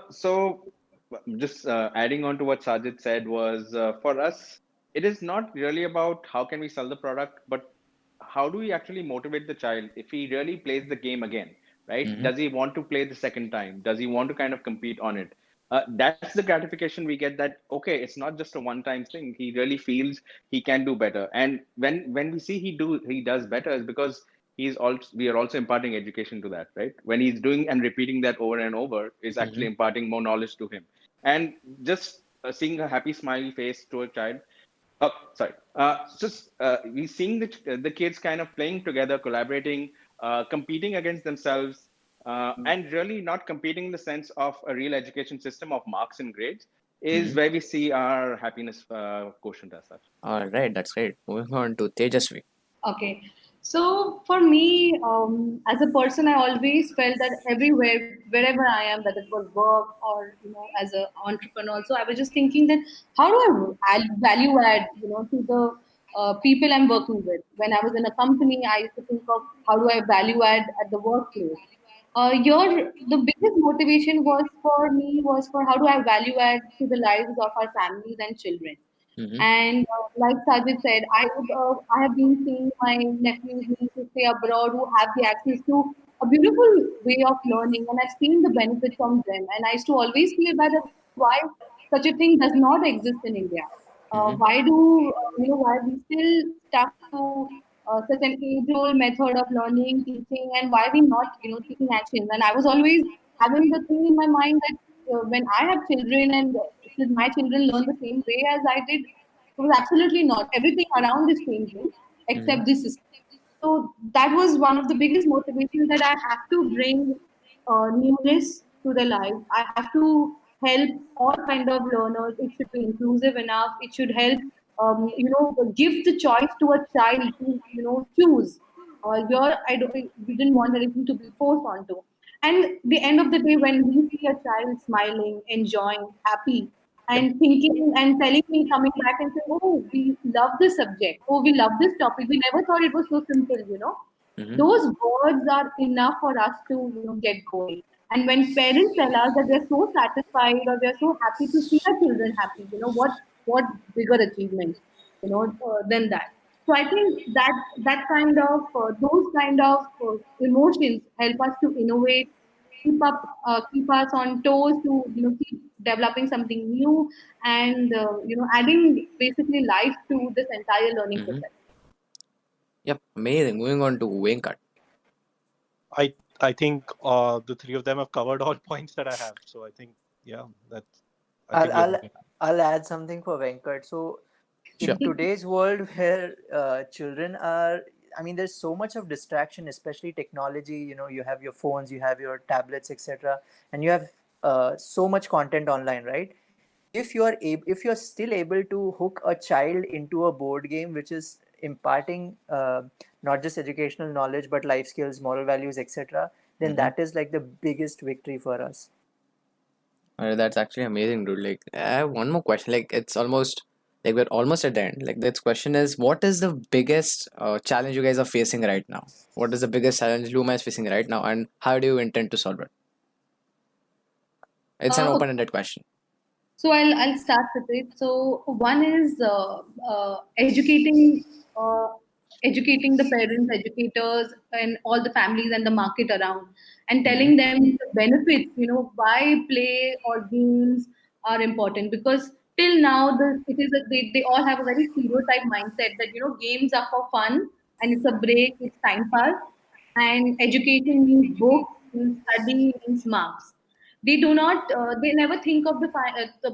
So just adding on to what Sajid said was for us, it is not really about how can we sell the product, but how do we actually motivate the child if he really plays the game again, right? Mm-hmm. Does he want to play the second time? Does he want to kind of compete on it? That's the gratification we get, that okay, it's not just a one-time thing. He really feels he can do better, and when we see he does better, is because he's also we are also imparting education to that, right? When he's doing and repeating that over and over, is Mm-hmm. actually imparting more knowledge to him. And just seeing a happy smiley face to a child. Oh, sorry. Just we seeing the kids kind of playing together, collaborating, competing against themselves, and really not competing in the sense of a real education system of marks and grades, is Mm-hmm. where we see our happiness quotient as such. All right, that's great. Moving on to Tejasvi. Okay. So for me, as a person, I always felt that everywhere, wherever I am, whether it was work or as an entrepreneur, so I was just thinking that how do I value add, to the people I'm working with. When I was in a company, I used to think of how do I value add at the workplace. The biggest motivation was for how do I value add to the lives of our families and children. Mm-hmm. And like Sajid said, I have been seeing my nephews, nieces stay abroad who have the access to a beautiful way of learning, and I've seen the benefit from them. And I used to always feel bad that why such a thing does not exist in India. Mm-hmm. Why we still stuck to such an age-old method of learning, teaching, and why we not taking actions. And I was always having the thing in my mind that when I have children and should my children learn the same way as I did, it was absolutely not. Everything around is changing Mm-hmm. except this system. So that was one of the biggest motivations, that I have to bring newness to their life. I have to help all kind of learners. It should be inclusive enough. It should help, give the choice to a child to choose. We didn't want anything to be forced onto. And the end of the day, when we see a child smiling, enjoying, happy, Yep. and thinking and telling me, coming back and saying, "Oh, we love this subject. Oh, we love this topic. We never thought it was so simple." Mm-hmm. Those words are enough for us to get going. And when parents tell us that they're so satisfied or they're so happy to see our children happy, what bigger achievement, than that. So I think that kind of those kind of emotions help us to innovate, keep us on toes to keep developing something new, and adding basically life to this entire learning Mm-hmm. process. Yep, amazing. Moving on to Venkat. I think the three of them have covered all points that I have. So I think, yeah, that's I I'll think we're I'll moving. I'll add something for Venkat. So Sure. in today's world where children are, I mean, there's so much of distraction, especially technology. You have your phones, you have your tablets, etc., and you have so much content online, right? If you're still able to hook a child into a board game which is imparting not just educational knowledge but life skills, moral values, etc., then Mm-hmm. that is like the biggest victory for us. That's actually amazing, dude. Like, I have one more question. Like, it's almost like we're almost at the end. Like, this question is, what is the biggest challenge you guys are facing right now? What is the biggest challenge Luma is facing right now, and how do you intend to solve it? It's an Okay. open-ended question. So I'll start with it. So one is uh, educating the parents, educators, and all the families and the market around, and Mm-hmm. telling them the benefits. Why play or games are important, because till now they all have a very stereotype mindset that games are for fun and it's a break, it's time pass, and education means books, means study, means marks. They do not, they never think of the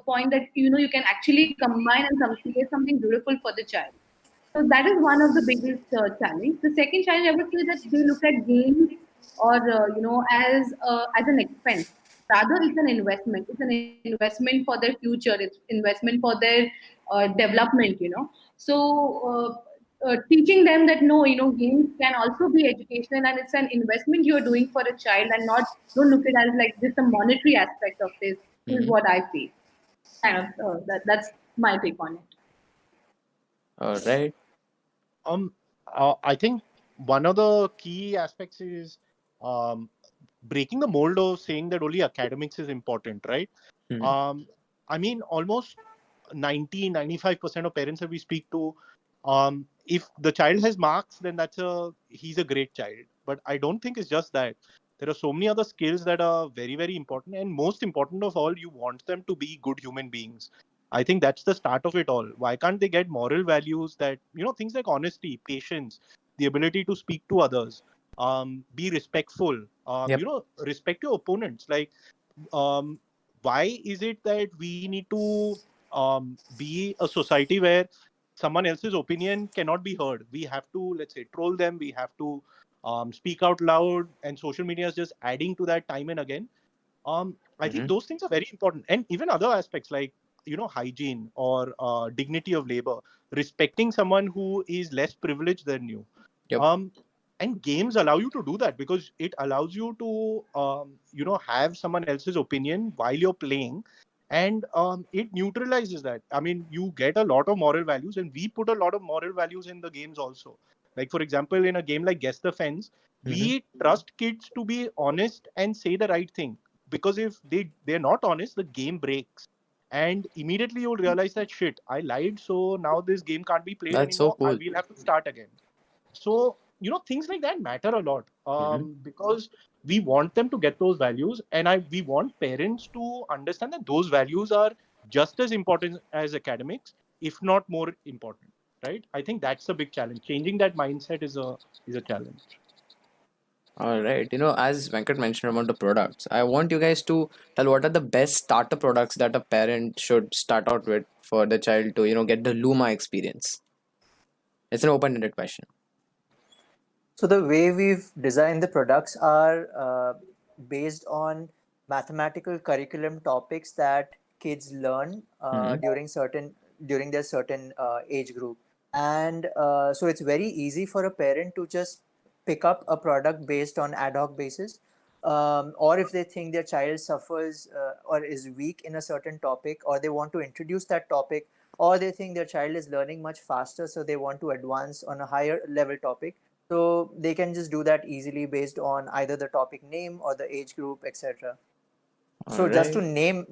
point that you can actually combine and create something beautiful for the child. So that is one of the biggest challenge. The second challenge, I would say, that they look at games or as an expense. Rather, it's an investment. It's an investment for their future. It's investment for their development. Teaching them that no, games can also be educational, and it's an investment you're doing for a child, and not don't look at it as like just a monetary aspect of this. Is Mm-hmm. what I feel. Kind of that's my take on it. All right. Um, I think one of the key aspects is um, breaking the mold of saying that only academics is important, right? Mm-hmm. Um, I mean, almost 95% of parents that we speak to, if the child has marks, then he's a great child. But I don't think it's just that. There are so many other skills that are very, very important. And most important of all, you want them to be good human beings. I think that's the start of it all. Why can't they get moral values that, things like honesty, patience, the ability to speak to others, be respectful, Yep. respect your opponents. Like, um, why is it that we need to be a society where someone else's opinion cannot be heard? We have to, let's say, troll them. We have to speak out loud, and social media is just adding to that time and again. I think Mm-hmm. those things are very important, and even other aspects like hygiene or dignity of labor, respecting someone who is less privileged than you. Yep. Um, and games allow you to do that because it allows you to have someone else's opinion while you're playing, and it neutralizes that. I mean, you get a lot of moral values, and we put a lot of moral values in the games also. Like, for example, in a game like Guess the Fence, Mm-hmm. we trust kids to be honest and say the right thing, because if they're not honest, the game breaks, and immediately you'll realize that shit, I lied, so now this game can't be played That's so anymore. I cool. will have to start again. So things like that matter a lot, Mm-hmm. because we want them to get those values, and we want parents to understand that those values are just as important as academics, if not more important, right? I think that's a big challenge. Changing that mindset is a challenge. All right. As Venkat mentioned about the products, I want you guys to tell what are the best starter products that a parent should start out with for the child to, get the Luma experience. It's an open-ended question. So the way we've designed the products are based on mathematical curriculum topics that kids learn Mm-hmm. during their certain age group, and so it's very easy for a parent to just pick up a product based on ad hoc basis, or if they think their child suffers or is weak in a certain topic, or they want to introduce that topic, or they think their child is learning much faster, so they want to advance on a higher level topic, so they can just do that easily based on either the topic name or the age group, etc. All So right. just to name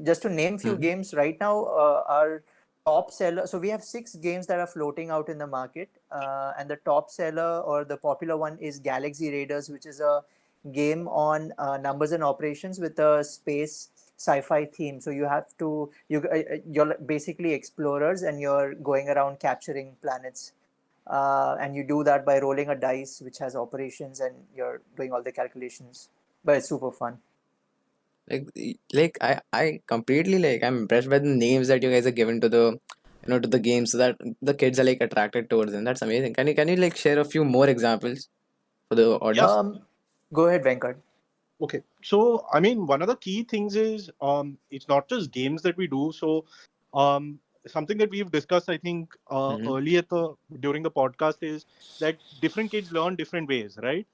few Mm-hmm. games right now, our top seller. So we have 6 games that are floating out in the market, and the top seller or the popular one is Galaxy Raiders, which is a game on numbers and operations with a space sci-fi theme. So you're basically explorers, and you're going around capturing planets. And you do that by rolling a dice which has operations, and you're doing all the calculations, but it's super fun. I completely I'm impressed by the names that you guys are given to the to the games so that the kids are attracted towards them. That's amazing. Can you share a few more examples for the Yeah. audience? um Go ahead, Venkat. Okay. So, I mean, one of the key things is it's not just games that we do. So, um, something that we've discussed, I think, Mm-hmm. earlier during the podcast is that different kids learn different ways, right?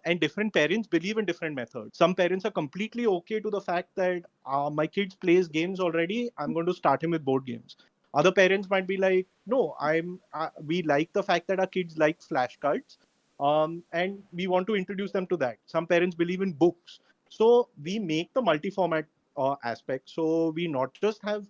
And different parents believe in different methods. Some parents are completely okay to the fact that my kids plays games already. I'm going to start him with board games. Other parents might be like, no, we like the fact that our kids like flashcards, and we want to introduce them to that. Some parents believe in books, so we make the multi-format aspect. So we not just have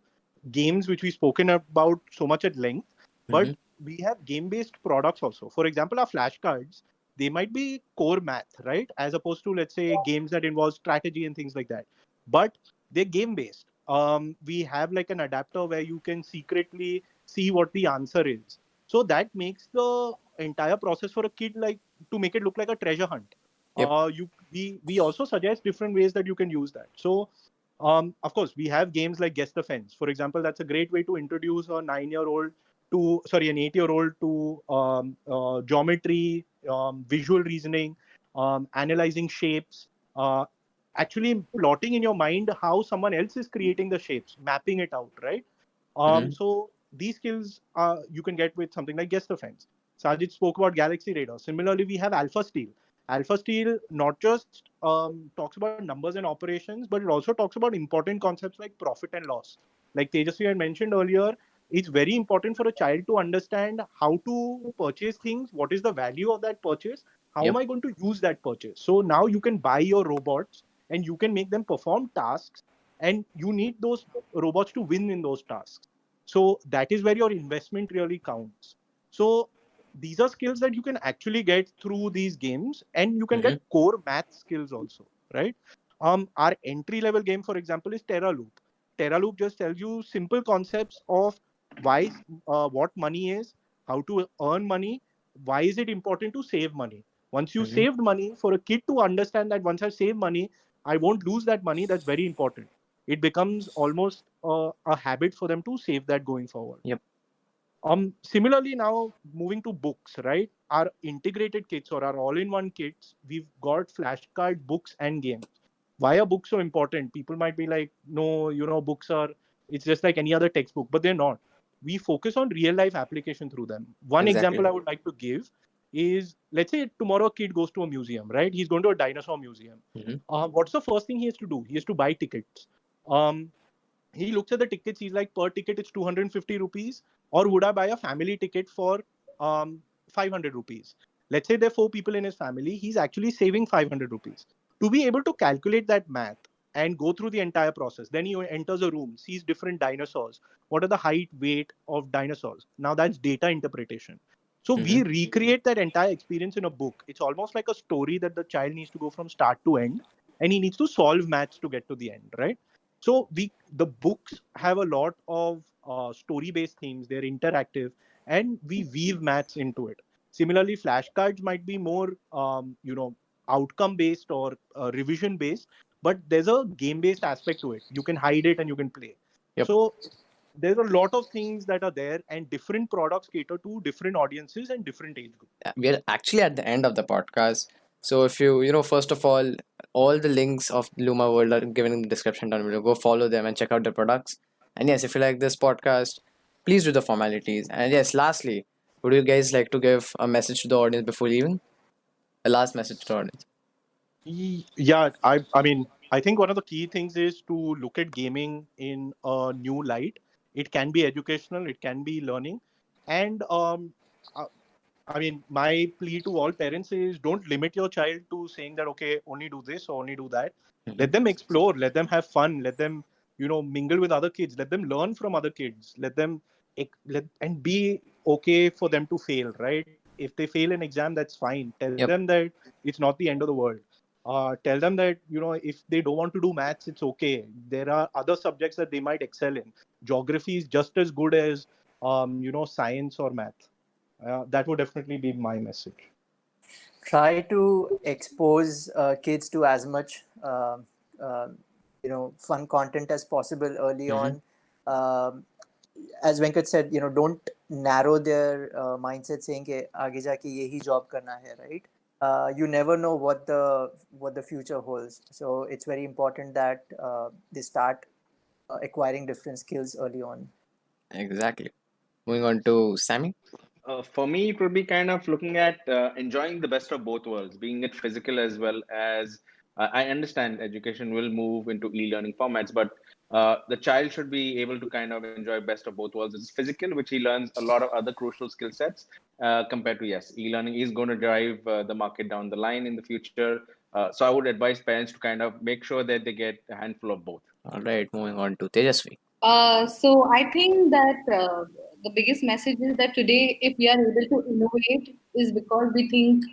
games which we've spoken about so much at length, Mm-hmm. but we have game-based products also. For example, our flashcards, they might be core math, right? As opposed to, let's say, games that involve strategy and things like that. But they're game-based. We have like an adapter where you can secretly see what the answer is. So that makes the entire process for a kid like to make it look like a treasure hunt. Yep. We also suggest different ways that you can use that. So Of course, we have games like Guess the Fence. For example, that's a great way to introduce a 9-year-old to, sorry, an 8-year-old to geometry, visual reasoning, analyzing shapes, uh, actually plotting in your mind how someone else is creating the shapes, mapping it out, right? Mm-hmm. So these skills you can get with something like Guess the Fence. Sajid spoke about Galaxy Radar. Similarly, we have Alpha Steel. Alpha Steel not just talks about numbers and operations, but it also talks about important concepts like profit and loss. Like Tejasvi had mentioned earlier, it's very important for a child to understand how to purchase things, what is the value of that purchase, how am Yep. I going to use that purchase. So now you can buy your robots and you can make them perform tasks, and you need those robots to win in those tasks. So that is where your investment really counts. So these are skills that you can actually get through these games, and you can Mm-hmm. get core math skills also, right? Our entry level game, for example, is Terra Loop. Terra Loop just tells you simple concepts of why, what money is, how to earn money, why is it important to save money. Once you Mm-hmm. saved money, for a kid to understand that once I save money, I won't lose that money, that's very important. It becomes almost a habit for them to save that going forward. Yep. Similarly, now moving to books, right? Our integrated kits or our all-in-one kits, we've got flashcard, books, and games. Why are books so important? People might be like, no, books are, it's just like any other textbook, but they're not. We focus on real life application through them. One example Exactly. I would like to give is, let's say tomorrow a kid goes to a museum, right? He's going to a dinosaur museum. Mm-hmm. What's the first thing he has to do? He has to buy tickets. Um, he looks at the tickets. He's like, per ticket it's 250 rupees, or would I buy a family ticket for 500 rupees? Let's say there are 4 people in his family. He's actually saving 500 rupees. To be able to calculate that math and go through the entire process, then he enters a room, sees different dinosaurs. What are the height, weight of dinosaurs? Now that's data interpretation. So Mm-hmm. we recreate that entire experience in a book. It's almost like a story that the child needs to go from start to end, and he needs to solve maths to get to the end, right? So the books have a lot of story based themes. They're interactive, and we weave maths into it. Similarly, flashcards might be more outcome based or revision based, but there's a game based aspect to it. You can hide it and you can play. Yep. So there's a lot of things that are there, and different products cater to different audiences and different age groups. We are actually at the end of the podcast. So if first of all the links of Luma World are given in the description down below. Go follow them and check out their products. And yes, if you like this podcast, please do the formalities. And yes, lastly, would you guys like to give a message to the audience before leaving? A last message to the audience. Yeah, I mean, I think one of the key things is to look at gaming in a new light. It can be educational, it can be learning, and uh, I mean, my plea to all parents is, don't limit your child to saying that, okay, only do this or only do that. Mm-hmm. Let them explore, let them have fun, let them mingle with other kids, let them learn from other kids, let them and be okay for them to fail, right? If they fail an exam, that's fine. Tell Yep. them that it's not the end of the world. Tell them that if they don't want to do maths, it's okay. There are other subjects that they might excel in. Geography is just as good as science or math. That would definitely be my message. Try to expose kids to as much uh, fun content as possible early Mm-hmm. on. Um, as Venkat said, don't narrow their mindset saying कि आगे जाके यही job करना है, right? You never know what the future holds. So it's very important that they start acquiring different skills early on. Exactly. Moving on to Sammy. For me, it would be kind of looking at enjoying the best of both worlds, being it physical as well as I understand education will move into e-learning formats, but the child should be able to kind of enjoy best of both worlds. It's physical, which he learns a lot of other crucial skill sets compared to, yes, e-learning is going to drive the market down the line in the future. So I would advise parents to kind of make sure that they get a handful of both. All right, moving on to Tejasvi. So I think that the biggest message is that today, if we are able to innovate, is because we think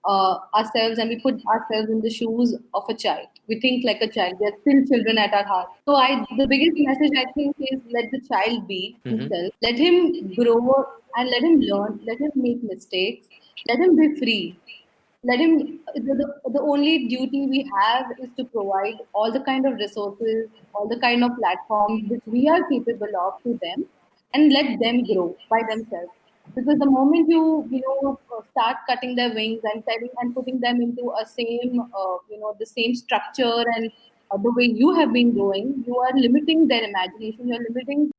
ourselves and we put ourselves in the shoes of a child. We think like a child. We are still children at our heart. So the biggest message I think is let the child be Mm-hmm. himself. Let him grow and let him learn. Let him make mistakes. Let him be free. let him, the only duty we have is to provide all the kind of resources, all the kind of platforms which we are capable of to them, and let them grow by themselves. Because the moment you start cutting their wings and telling and putting them into a same the same structure and the way you have been doing, you are limiting their imagination, you are limiting